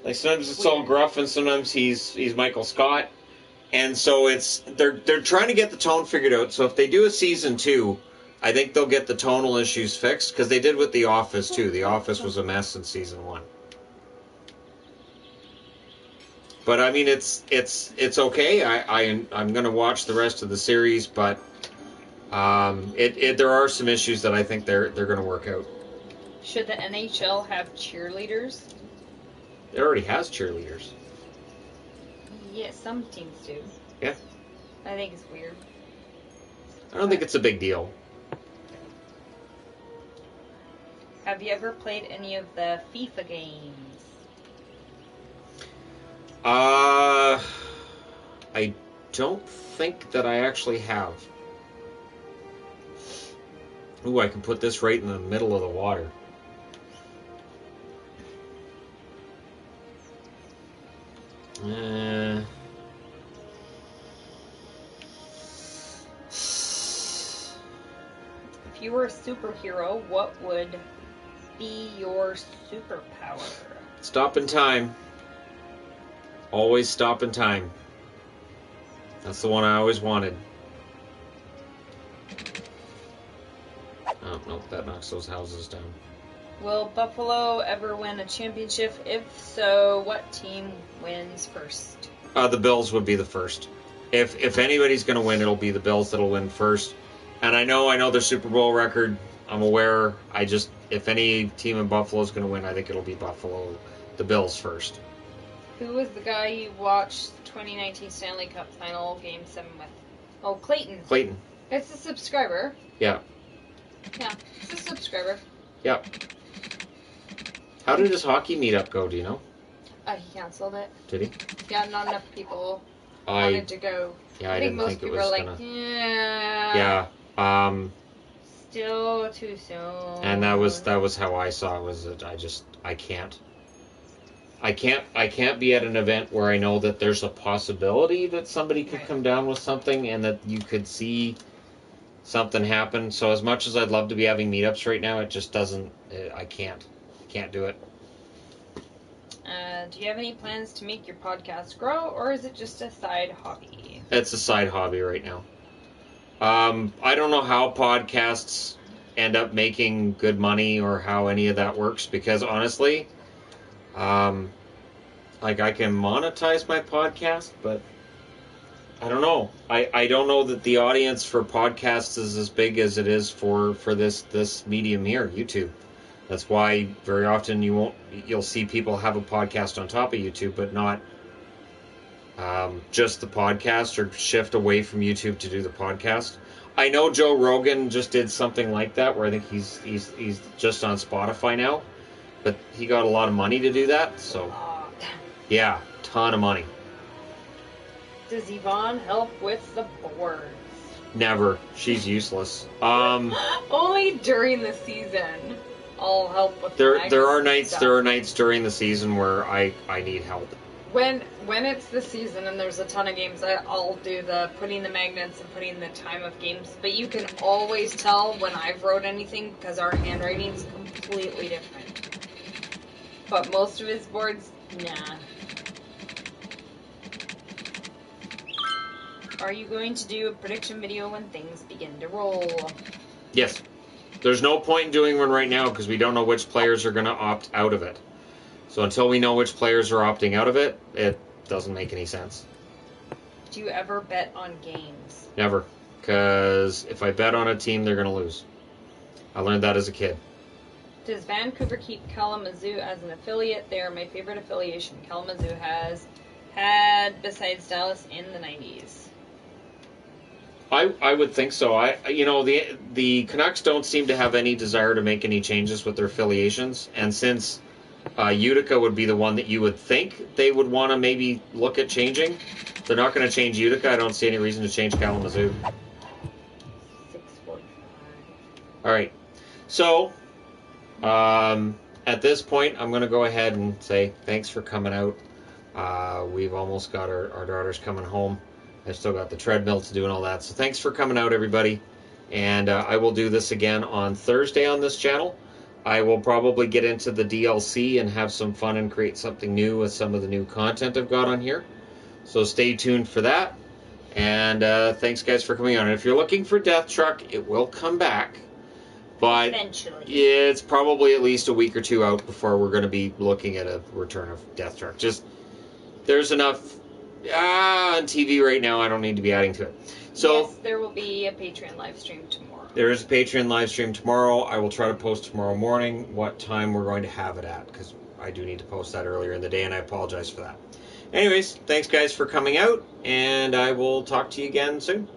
B: Like sometimes it's all gruff, and sometimes he's Michael Scott. And so they're trying to get the tone figured out. So if they do a season 2, I think they'll get the tonal issues fixed, because they did with The Office too. The Office was a mess in season 1. But I mean, it's okay. I'm gonna watch the rest of the series, but there are some issues that I think they're gonna work out.
C: Should the NHL have cheerleaders?
B: It already has cheerleaders.
C: Yeah, some teams do.
B: Yeah.
C: I think it's weird.
B: I don't think it's a big deal.
C: Have you ever played any of the FIFA games?
B: I don't think that I actually have. Ooh, I can put this right in the middle of the water.
C: If you were a superhero, what would be your superpower?
B: Stop in time. Always stop in time. That's the one I always wanted. Oh, no, that knocks those houses down.
C: Will Buffalo ever win a championship? If so, what team wins first?
B: The Bills would be the first. If anybody's going to win, it'll be the Bills that'll win first. And I know their Super Bowl record. I'm aware. If any team in Buffalo is going to win, I think it'll be Buffalo, the Bills first.
C: Who was the guy you watched 2019 Stanley Cup Final Game 7 with? Oh, Clayton.
B: Clayton.
A: It's a subscriber.
B: Yeah.
A: Yeah, it's a subscriber.
B: Yep. How did his hockey meetup go, do you know?
A: He canceled it.
B: Did he?
A: Yeah, not enough people wanted to go.
B: Yeah, I
A: think
B: didn't
A: most
B: think it
A: people
B: was
A: are like,
B: gonna...
A: yeah.
B: Yeah.
C: Still too soon.
B: And that was how I saw it, was that I can't. I can't be at an event where I know that there's a possibility that somebody could come down with something and that you could see something happen. So as much as I'd love to be having meetups right now, it just doesn't. I can't do it.
C: Do you have any plans to make your podcast grow, or is it just a side hobby?
B: It's a side hobby right now. I don't know how podcasts end up making good money or how any of that works, because honestly, like I can monetize my podcast, but I don't know. I don't know that the audience for podcasts is as big as it is for this medium here, YouTube. That's why very often you'll see people have a podcast on top of YouTube, but not just the podcast, or shift away from YouTube to do the podcast. I know Joe Rogan just did something like that, where I think he's just on Spotify now, but he got a lot of money to do that. So yeah, ton of money.
C: Does Yvonne help with the boards?
B: Never. She's useless.
A: Only during the season. I'll help with
B: there are nights during the season where I need help.
A: When it's the season and there's a ton of games, I'll do the putting the magnets and putting the time of games. But you can always tell when I've wrote anything because our handwriting's completely different. But most of his boards, nah.
C: Are you going to do a prediction video when things begin to roll?
B: Yes. There's no point in doing one right now because we don't know which players are going to opt out of it. So until we know which players are opting out of it, it doesn't make any sense.
C: Do you ever bet on games?
B: Never. Because if I bet on a team, they're going to lose. I learned that as a kid.
C: Does Vancouver keep Kalamazoo as an affiliate? They are my favorite affiliation Kalamazoo has had besides Dallas in the 90s.
B: I would think so. The Canucks don't seem to have any desire to make any changes with their affiliations, and since Utica would be the one that you would think they would want to maybe look at changing. They're not going to change Utica. I don't see any reason to change Kalamazoo.
C: 6:45.
B: All right. So, at this point, I'm going to go ahead and say thanks for coming out. We've almost got our daughters coming home. I've still got the treadmill to do and all that. So thanks for coming out, everybody. And I will do this again on Thursday on this channel. I will probably get into the DLC and have some fun and create something new with some of the new content I've got on here. So stay tuned for that. And thanks, guys, for coming on. And if you're looking for Death Truck, it will come back. But
C: eventually,
B: it's probably at least a week or two out before we're going to be looking at a return of Death Truck. Just, there's enough on TV right now. I don't need to be adding to it. So
C: yes, there will be a Patreon live stream tomorrow.
B: There is a Patreon live stream tomorrow. I will try to post tomorrow morning what time we're going to have it at, because I do need to post that earlier in the day, and I apologize for that. Anyways, thanks, guys, for coming out, and I will talk to you again soon.